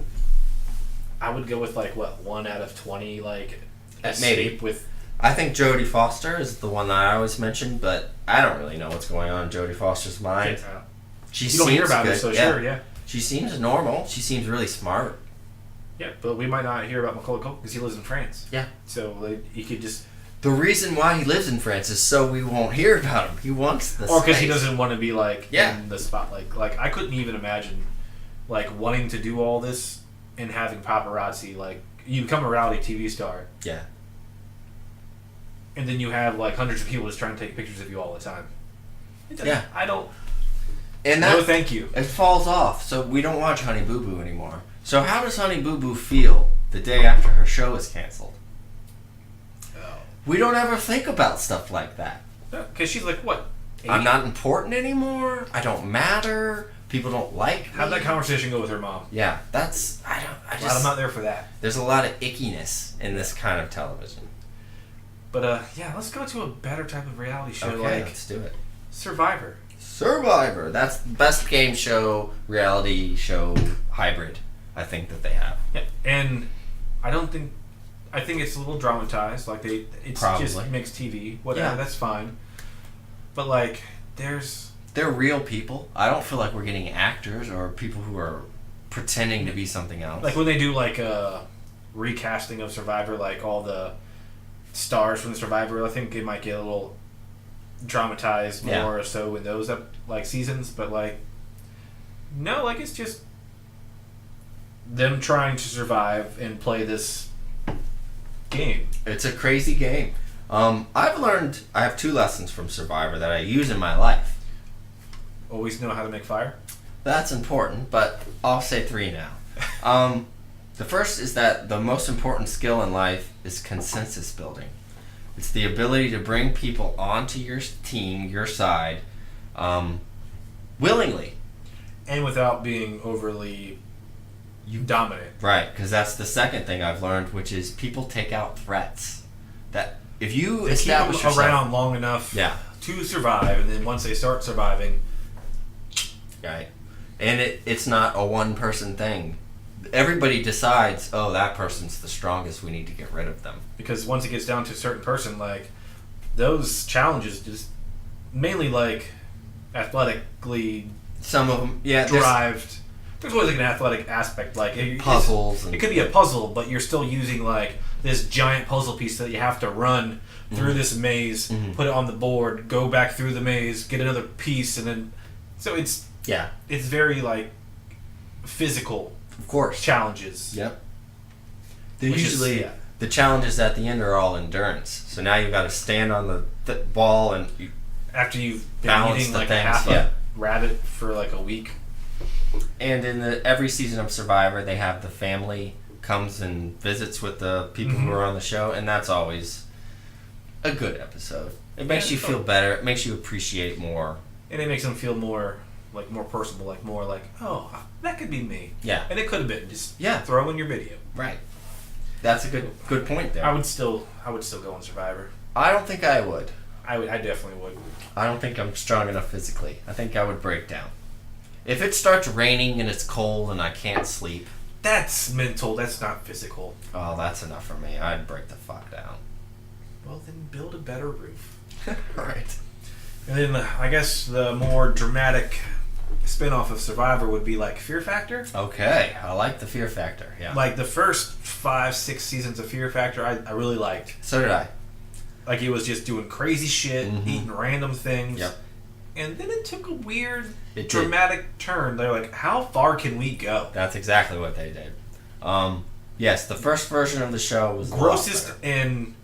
I would go with, like, what, 1 out of 20, like, maybe. With... I think Jodie Foster is the one that I always mention, but I don't really know what's going on in Jodie Foster's mind. You don't hear about her, so sure, yeah. She seems normal. She seems really smart. Yeah, but we might not hear about Macaulay Culkin because he lives in France. Yeah. So, like, you could just... The reason why he lives in France is so we won't hear about him. He wants the Or because he doesn't want to be, like, yeah. in the spotlight. Like, I couldn't even imagine, like, wanting to do all this and having paparazzi. Like, you become a reality TV star. Yeah. And then you have, like, hundreds of people just trying to take pictures of you all the time. Yeah. I don't... And that, no, thank you. It falls off, so we don't watch Honey Boo Boo anymore. So how does Honey Boo Boo feel the day after her show is canceled? Oh. We don't ever think about stuff like that. Because she's like, what? 80? I'm not important anymore. I don't matter. People don't like How'd that conversation go with her mom? Yeah, that's I'm not there for that. There's a lot of ickiness in this kind of television. But yeah, let's go to a better type of reality show. Okay, like let's do it. Survivor. Survivor. That's the best game show, reality show hybrid I think that they have. Yeah, and I think it's a little dramatized. Like it's Probably. just mixed TV. Whatever, Yeah. that's fine. But like, They're real people. I don't feel like we're getting actors or people who are pretending to be something else. like when they do like a recasting of Survivor, like all the stars from the Survivor, I think it might get a little dramatized more or so in those like seasons. But like, no, like it's just them trying to survive and play this game. It's a crazy game. I've learned, I have 2 lessons from Survivor that I use in my life. Always know how to make fire. That's important, but I'll say 3 now. The first is that the most important skill in life is consensus building. It's the ability to bring people onto your team, your side, willingly. And without being overly dominant. Right, because that's the second thing I've learned, which is people take out threats. That if you establish keep them yourself around long enough to survive, and then once they start surviving, right, and it's not a one-person thing. Everybody decides, oh, that person's the strongest, we need to get rid of them. because once it gets down to a certain person, like those challenges just mainly like athletically Some of them, derived. There's always like an athletic aspect, like puzzles. It could be a puzzle, but you're still using like this giant puzzle piece that you have to run through this maze, put it on the board, go back through the maze, get another piece, and then so it's very like physical, of course, challenges. Yep. Usually, the challenges at the end are all endurance. So now you've got to stand on the ball and after you've been balance eating the like things, half a rabbit for like a week. And in every season of Survivor, they have the family comes and visits with the people who are on the show, and that's always a good episode. It makes you feel better. It makes you appreciate more. And it makes them feel more personable, like more like, oh, that could be me. Yeah. And it could have been just throw in your video. Right. That's a good point there. I would still go on Survivor. I don't think I would. I definitely would. I don't think I'm strong enough physically. I think I would break down. If it starts raining and it's cold and I can't sleep. That's mental. That's not physical. Oh, that's enough for me. I'd break the fuck down. Well, then build a better roof. Right. And then I guess the more dramatic spin-off of Survivor would be like Fear Factor. Okay. I like the Fear Factor. Yeah. Like the first 5-6 seasons of Fear Factor, I really liked. So did I. Like he was just doing crazy shit, eating random things. Yep. And then it took a weird, dramatic turn. They're like, how far can we go? That's exactly what they did. Yes, the first version of the show was grossest and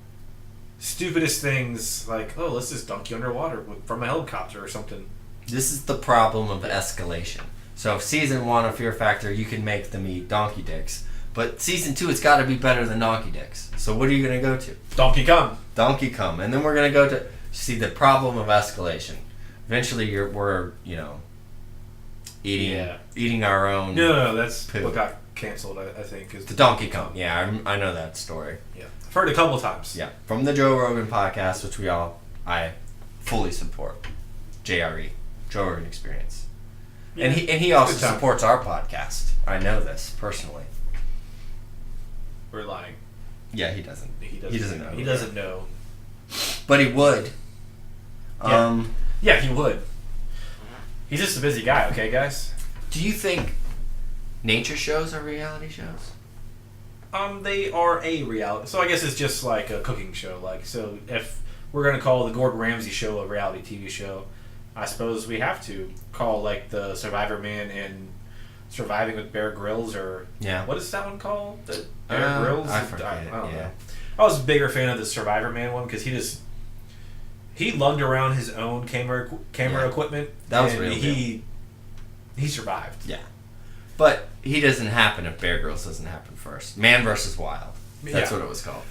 stupidest things. Like, oh, let's just dunk you underwater from a helicopter or something. This is the problem of escalation. So season 1 of Fear Factor, you can make them eat donkey dicks. But season 2, it's got to be better than donkey dicks. So what are you going to go to? Donkey Kong. Donkey Kong. And then we're going to go to, see, the problem of escalation. Eventually, we're eating our own. No, that's poop. what got canceled. I think is the Donkey Kong. Yeah, I know that story. Yeah, I've heard it a couple of times. Yeah, from the Joe Rogan podcast, which I fully support. JRE, Joe Rogan Experience, yeah, and he also supports our podcast. I know this personally. We're lying. Yeah, he doesn't. He doesn't know. He doesn't know. But he would. Yeah. Yeah, he would. He's just a busy guy, okay, guys? Do you think nature shows are reality shows? They are a reality. So I guess it's just like a cooking show. Like, so if we're going to call the Gordon Ramsay show a reality TV show, I suppose we have to call like the Survivor Man and Surviving with Bear Grylls, or what is that one called? The Bear Grylls? I forget. I don't know. I was a bigger fan of the Survivor Man one because he lugged around his own camera equipment. That was and real. He survived. Yeah, but he doesn't happen if Bear Grylls doesn't happen first. Man versus Wild. That's what it was called.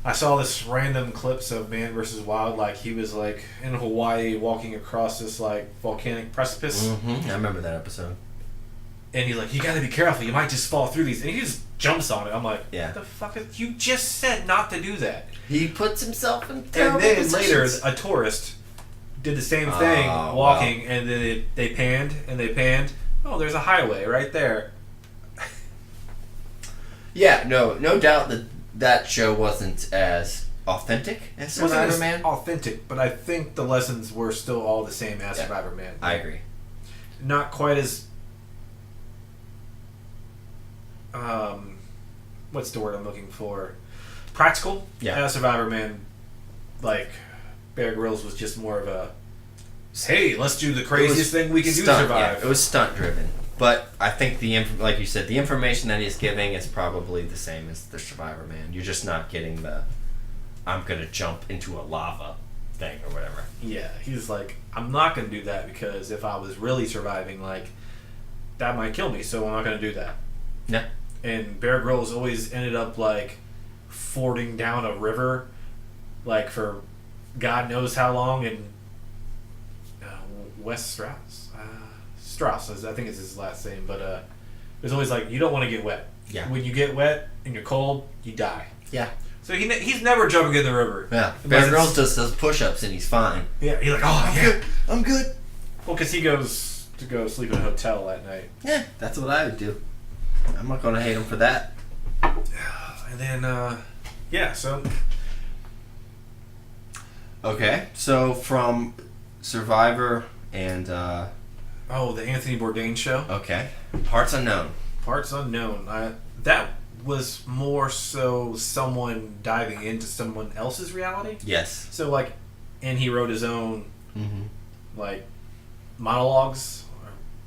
I saw this random clips of Man vs. Wild, like he was like in Hawaii walking across this like volcanic precipice. Mm-hmm. I remember that episode. And he's like, you gotta be careful, you might just fall through these. And he just jumps on it. I'm like, Yeah. what the fuck? You just said not to do that. He puts himself in And terrible then positions. later, a tourist did the same thing, walking, and then they panned, and they panned. Oh, there's a highway right there. Yeah, no doubt that show wasn't as authentic as It wasn't Survivor as Man. authentic, but I think the lessons were still all the same as Survivor Man. I agree. Not quite as what's the word I'm looking for? Practical. Yeah. Survivor Man, like Bear Grylls was just more of a, hey, let's do the craziest thing we can do to survive. Yeah, it was stunt driven, but I think like you said, the information that he's giving is probably the same as the Survivor Man. You're just not getting the I'm gonna jump into a lava thing or whatever. Yeah, he's like, I'm not gonna do that because if I was really surviving, like that might kill me, so I'm not gonna do that. Yeah. And Bear Grylls always ended up like fording down a river, like for God knows how long. And Wes Strauss, I think it's his last name, but it was always like, you don't want to get wet. Yeah. When you get wet and you're cold, you die. Yeah. So he's never jumping in the river. Yeah. Bear Grylls just does push-ups and he's fine. Yeah. He's like, oh, Good. I'm good. Well, because he goes to go sleep in a hotel at night. Yeah, that's what I would do. I'm not gonna hate him for that. And then, so. Okay, so from Survivor and the Anthony Bourdain show. okay, Parts Unknown. Parts Unknown. That was more so someone diving into someone else's reality. Yes. So like, and he wrote his own like monologues.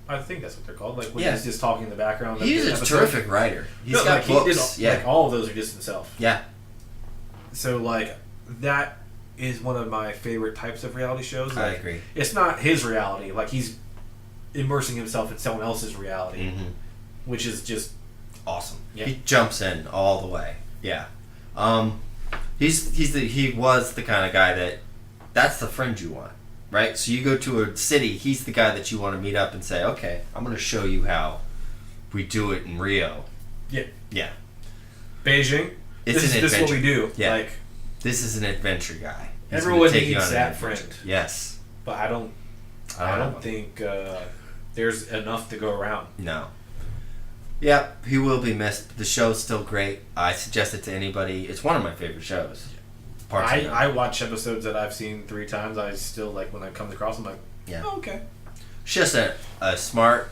I think that's what they're called. Like when he's just talking in the background. He's a terrific writer. He's got like books. Like all of those are just himself. Yeah. So like that is one of my favorite types of reality shows. Like, I agree. It's not his reality. Like he's immersing himself in someone else's reality, which is just awesome. Yeah. He jumps in all the way. Yeah. He was the kind of guy that's the friend you want. Right? So you go to a city, he's the guy that you want to meet up and say, okay, I'm going to show you how we do it in Rio. Yeah. Yeah. Beijing. This is what we do. Yeah. Like, this is an adventure guy. He's everyone gonna take you needs on an that adventure. friend. Yes. But I don't think there's enough to go around. No. Yeah, he will be missed. The show's still great. I suggest it to anybody. It's one of my favorite shows. I watch episodes that I've seen 3 times. I still, like, when I come across them, I'm like, yeah. Oh, okay. He's just a smart,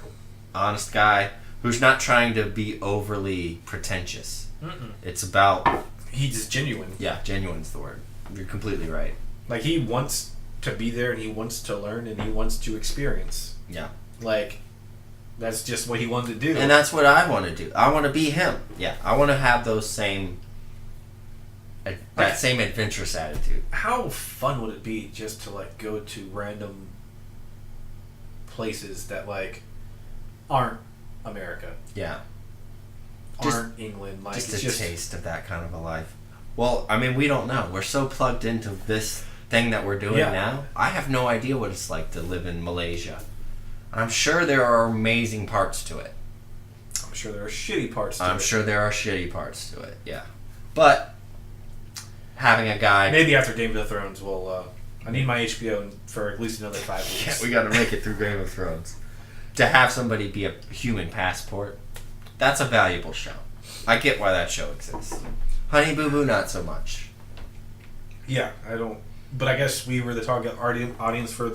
honest guy who's not trying to be overly pretentious. It's about... He's genuine. Yeah, genuine's the word. You're completely right. Like, he wants to be there, and he wants to learn, and he wants to experience. Yeah. Like, that's just what he wanted to do. And that's what I want to do. I want to be him. Yeah, I want to have those same... that same adventurous attitude. How fun would it be just to, like, go to random places that, like, aren't America? Yeah. Aren't England. Like, just a taste of that kind of a life. Well, I mean, we don't know. We're so plugged into this thing that we're doing now. I have no idea what it's like to live in Malaysia. I'm sure there are amazing parts to it. I'm sure there are shitty parts to it. I'm sure there are shitty parts to it, yeah. But having a guy... Maybe after Game of Thrones, we'll... I need my HBO for at least another 5 weeks. Yeah, we got to make it through Game of Thrones. To have somebody be a human passport, that's a valuable show. I get why that show exists. Honey Boo Boo, not so much. Yeah, I don't... But I guess we were the target audience for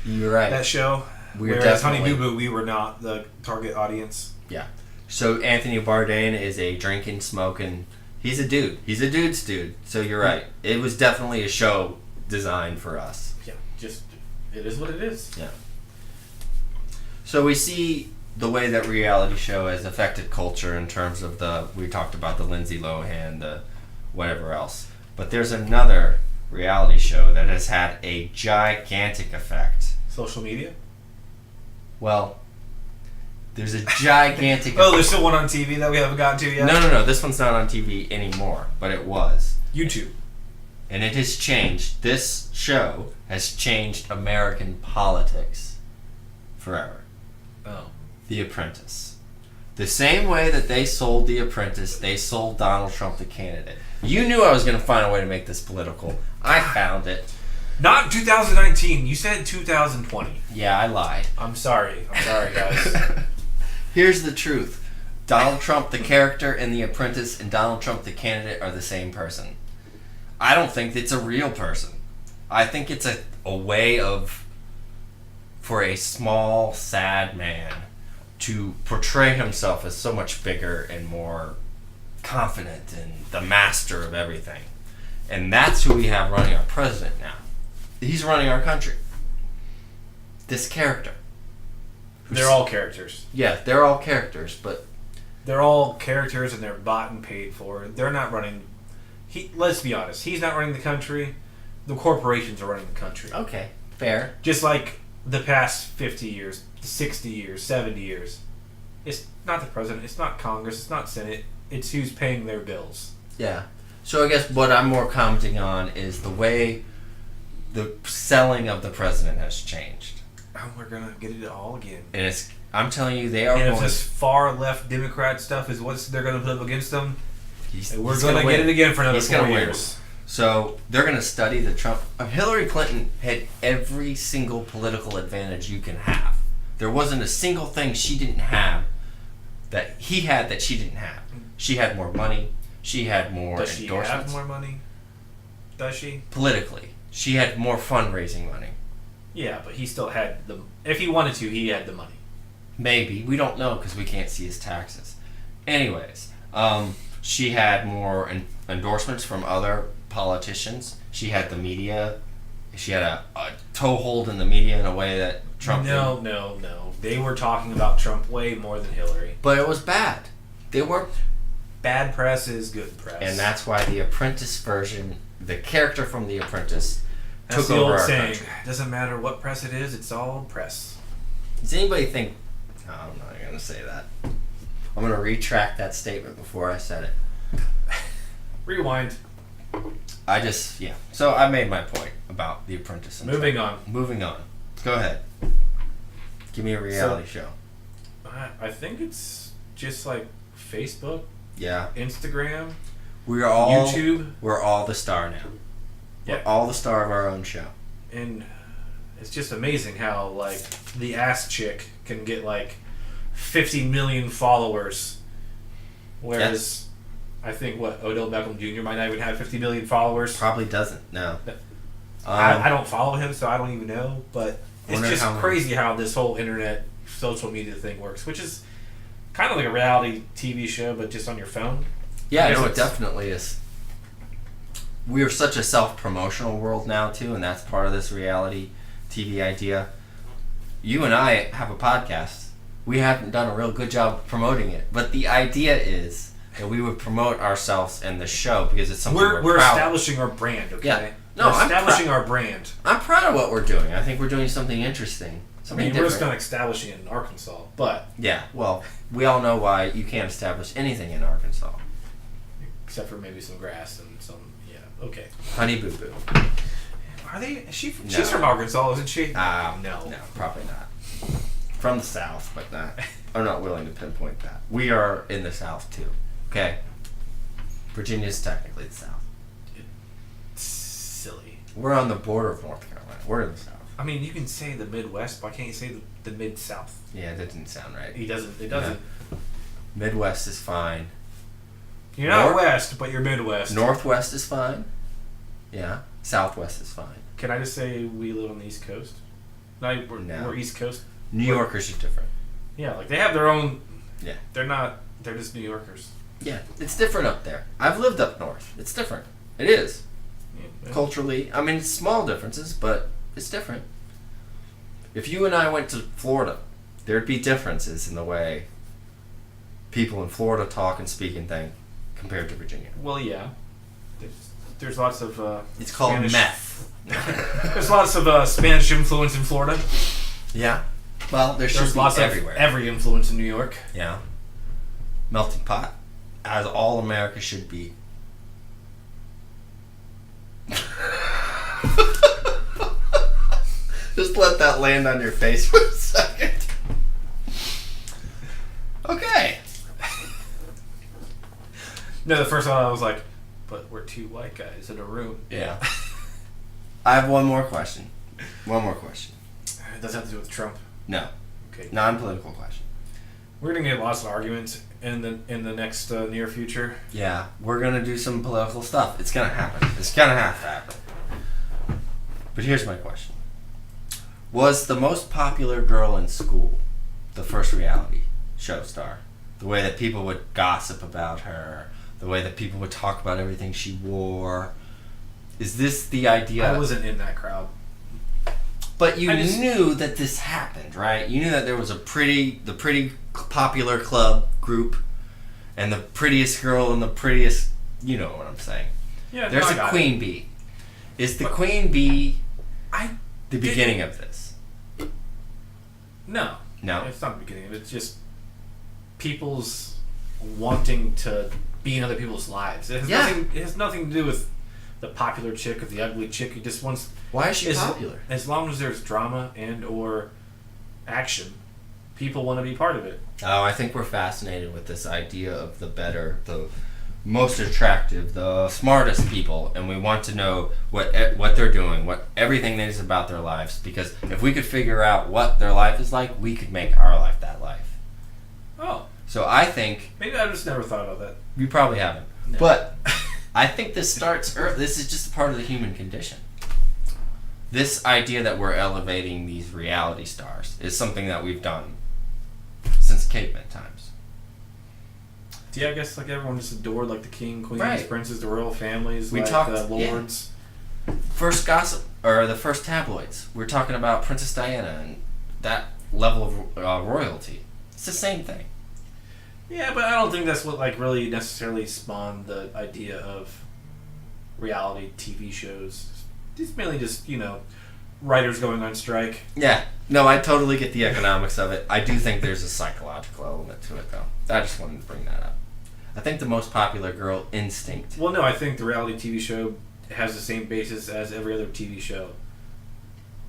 You're right. that show. Whereas Honey Boo Boo, we were not the target audience. Yeah. So Anthony Bourdain is a drinking, smoking... He's a dude. He's a dude's dude. So you're right. It was definitely a show designed for us. Yeah, just... It is what it is. Yeah. So we see the way that reality show has affected culture in terms of we talked about the Lindsay Lohan, the whatever else. But there's another reality show that has had a gigantic effect. Social media? Well, there's a gigantic Oh, there's still one on TV that we haven't gotten to yet? No. This one's not on TV anymore, but it was. YouTube. And it has changed. This show has changed American politics forever. Oh. The Apprentice. The same way that they sold The Apprentice, they sold Donald Trump the candidate. You knew I was going to find a way to make this political. I found it. Not 2019. You said 2020. Yeah, I lied. I'm sorry, guys. Here's the truth. Donald Trump the character in The Apprentice and Donald Trump the candidate are the same person. I don't think it's a real person. I think it's a way for a small, sad man to portray himself as so much bigger and more confident and the master of everything. And that's who we have running our president now. He's running our country. This character. They're all characters. Yeah, they're all characters, but... They're all characters and they're bought and paid for. They're not running... Let's be honest. He's not running the country. The corporations are running the country. Okay, fair. Just like the past 50 years, 60 years, 70 years. It's not the president. It's not Congress. It's not Senate. It's who's paying their bills. Yeah. So I guess what I'm more commenting on is the way the selling of the president has changed. Oh, we're going to get it all again. And I'm telling you, they are and going if this far left Democrat stuff is what they're going to put up against them, we're going to win. get it again for another 4 win. years. So they're going to study the Trump. Hillary Clinton had every single political advantage you can have. There wasn't a single thing she didn't have that he had that she didn't have. She had more money. She had more Does she endorsements. have more money? Does she? Politically. She had more fundraising money. Yeah, but he still had the... If he wanted to, he had the money. Maybe. We don't know because we can't see his taxes. Anyways, she had more endorsements from other politicians. She had the media. She had a toehold in the media in a way that Trump didn't. No. They were talking about Trump way more than Hillary. But it was bad. They were... Bad press is good press. And that's why the Apprentice version, the character from The Apprentice, that's took the over old our saying. country. It doesn't matter what press it is, it's all press. Does anybody think... No, I'm not going to say that. I'm going to retract that statement before I said it. Rewind. So I made my point about The Apprentice. And Moving on. Go ahead. Give me a reality show. I think it's just like Facebook, Yeah. Instagram, We're all YouTube. We're all the star now. Yeah. We're all the star of our own show. And it's just amazing how like the ass chick can get like 50 million followers, whereas I think Odell Beckham Jr. might not even have 50 million followers. Probably doesn't. No. I don't follow him, so I don't even know. But it's just how crazy how this whole internet social media thing works, which is kind of like a reality TV show, but just on your phone. Yeah, no, it definitely is. We are such a self-promotional world now, too, and that's part of this reality TV idea. You and I have a podcast. We haven't done a real good job of promoting it, but the idea is that we would promote ourselves and the show because it's something we're proud establishing our brand, okay? Yeah. No, we're establishing our brand. I'm proud of what we're doing. I think we're doing something interesting. Something we're different. just not establishing it in Arkansas, but... Yeah, well, we all know why you can't establish anything in Arkansas. Except for maybe some grass and some... Yeah, okay. Honey Boo Boo. Are they... She's No. from Arkansas, isn't she? No, No, probably not. From the South, but not. I'm not willing to pinpoint that. We are in the South, too. Okay? Virginia's technically the South. It's silly. We're on the border of North Carolina. We're in the South. I mean, you can say the Midwest, why can't you say the Mid-South? Yeah, that didn't sound right. It doesn't. Midwest is fine. You're not West, but you're Midwest. Northwest is fine. Yeah. Southwest is fine. Can I just say we live on the East Coast? No, we're East Coast. New Yorkers are different. Yeah, like they have their own... Yeah. They're just New Yorkers. Yeah, it's different up there. I've lived up north. It's different. It is. Yeah. Culturally. I mean, it's small differences, but it's different. If you and I went to Florida, there'd be differences in the way people in Florida talk and speak and think compared to Virginia. Well, yeah. There's lots of it's called Spanish. meth. There's lots of Spanish influence in Florida. Yeah. Well, there's lots everywhere. of every influence in New York. Yeah. Melting pot, as all America should be. let that land on your face for a second. Okay. No, the first one I was like, but we're two white guys in a room. Yeah. I have one more question. It doesn't have to do with Trump. No. Okay. Non-political question. We're gonna get lots of arguments in the next near future. Yeah, we're gonna do some political stuff. It's gonna happen. It's gonna have to happen. But here's my question. Was the most popular girl in school the first reality show star? The way that people would gossip about her, the way that people would talk about everything she wore. Is this the idea? I wasn't in that crowd. But you knew that this happened, right? You knew that there was the pretty popular club group, and the prettiest girl and the prettiest, you know what I'm saying. Yeah, there's a queen bee. Is the queen bee the beginning of this? No. No? It's not the beginning of it. It's just people's wanting to be in other people's lives. It has nothing to do with the popular chick or the ugly chick who just wants... Why is she popular? As long as there's drama and or action, people want to be part of it. Oh, I think we're fascinated with this idea of the better, the most attractive, the smartest people, and we want to know what they're doing, what everything is about their lives, because if we could figure out what their life is like, we could make our life that life. Oh. So I think... Maybe I just never thought about that. You probably haven't. No. But I think this starts early. This is just a part of the human condition. This idea that we're elevating these reality stars is something that we've done since caveman times. Yeah, I guess like everyone just adored like the king, queens, right. princes, the royal families, we like talked, the lords. Yeah. First gossip, or the first tabloids. We're talking about Princess Diana and that level of royalty. It's the same thing. Yeah, but I don't think that's what like really necessarily spawned the idea of reality TV shows. It's mainly just, writers going on strike. Yeah. No, I totally get the economics of it. I do think there's a psychological element to it, though. I just wanted to bring that up. I think the most popular girl instinct. Well, no, I think the reality TV show has the same basis as every other TV show.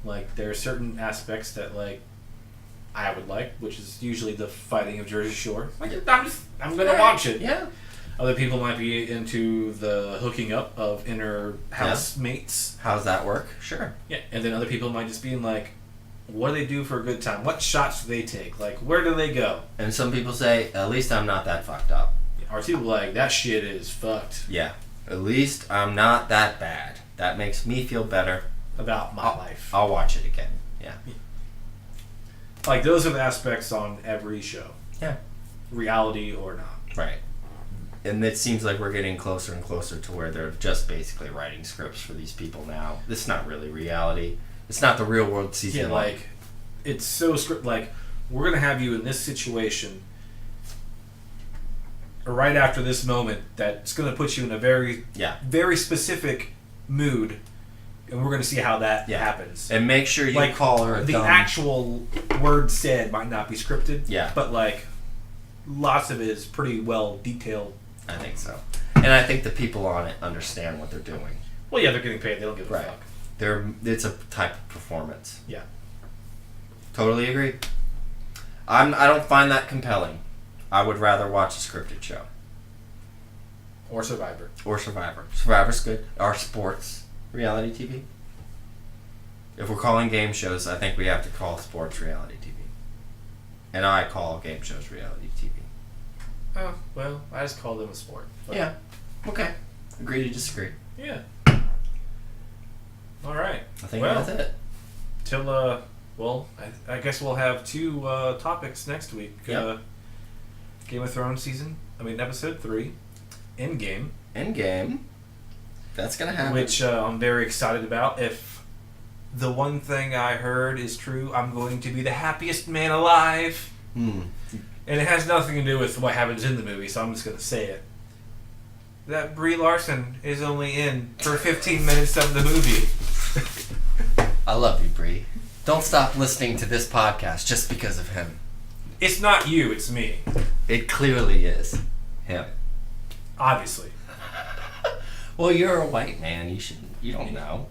Like, there are certain aspects that, like, I would like, which is usually the fighting of Jersey Shore. Like, I'm going to watch it. Yeah. Other people might be into the hooking up of inner housemates. How does that work? Sure. Yeah, and then other people might just be in like, what do they do for a good time? What shots do they take? Like, where do they go? And some people say, at least I'm not that fucked up. Or people like, that shit is fucked. Yeah. At least I'm not that bad. That makes me feel better. About my life. I'll watch it again. Yeah. Like, those are the aspects on every show. Yeah. Reality or not. Right. And it seems like we're getting closer and closer to where they're just basically writing scripts for these people now. This is not really reality. It's not the real world season. Yeah, like, it's so script. Like, we're going to have you in this situation right after this moment that's going to put you in a very, very specific mood. And we're going to see how that happens. And make sure you call her the actual word said might not be scripted. Yeah. But, like, lots of it is pretty well detailed. I think so. And I think the people on it understand what they're doing. Well, yeah, they're getting paid. They don't give a fuck. It's a type of performance. Yeah. Totally agree. I don't find that compelling. I would rather watch a scripted show. Or Survivor. Survivor's good. Or sports reality TV. If we're calling game shows, I think we have to call sports reality TV. And I call game shows reality TV. Oh, well, I just call them a sport. But yeah. Okay. Agree to disagree. Yeah. All right. I think that's it. Till, I guess we'll have two topics next week. Yep. Game of Thrones episode 3. Endgame. That's going to happen. Which I'm very excited about. If the one thing I heard is true, I'm going to be the happiest man alive. And it has nothing to do with what happens in the movie, so I'm just going to say it. That Brie Larson is only in for 15 minutes of the movie. I love you, Brie. Don't stop listening to this podcast just because of him. It's not you, it's me. It clearly is him. Obviously. Well, you're a white man. You don't know.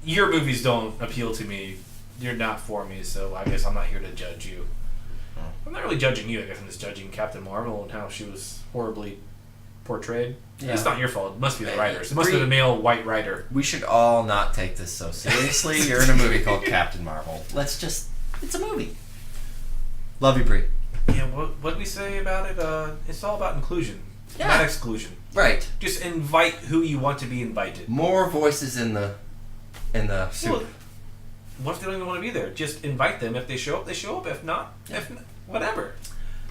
Your movies don't appeal to me you're not for me, so I guess I'm not here to judge you. I'm not really judging you. I guess I'm just judging Captain Marvel and how she was horribly portrayed. Yeah. It's not your fault. It must be the writers. It must be the male white writer. We should all not take this so seriously. You're in a movie called Captain Marvel. It's a movie. Love you, Brie. Yeah, what we say about it? It's all about inclusion, not exclusion. Right. Just invite who you want to be invited. More voices in the soup. Well, what if they don't even want to be there? Just invite them. If they show up, they show up. If not, whatever.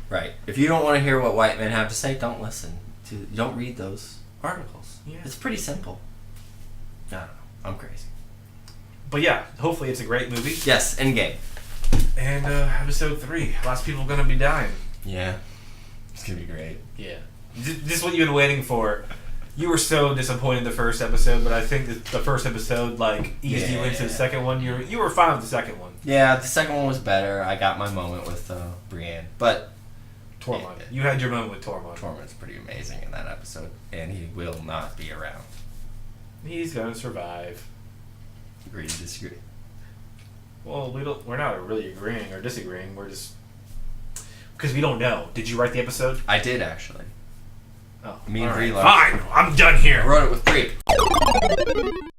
Right. If you don't want to hear what white men have to say, don't listen. Don't read those articles. Yeah. It's pretty simple. I don't know. I'm crazy. But yeah, hopefully it's a great movie. Yes, Endgame. And episode 3. Lots of people are going to be dying. Yeah. It's going to be great. Yeah. This is what you've been waiting for. You were so disappointed in the first episode, but I think the first episode eased you into the second one. You were fine with the second one. Yeah, the second one was better. I got my moment with Brienne, but Tormund. Yeah. You had your moment with Tormund. Tormund's pretty amazing in that episode, and he will not be around. He's gonna survive. Agree to disagree. Well, we're not really agreeing or disagreeing. We're just because we don't know. Did you write the episode? I did actually. Oh, Me and Brie. Fine, I'm done here. I wrote it with Brie.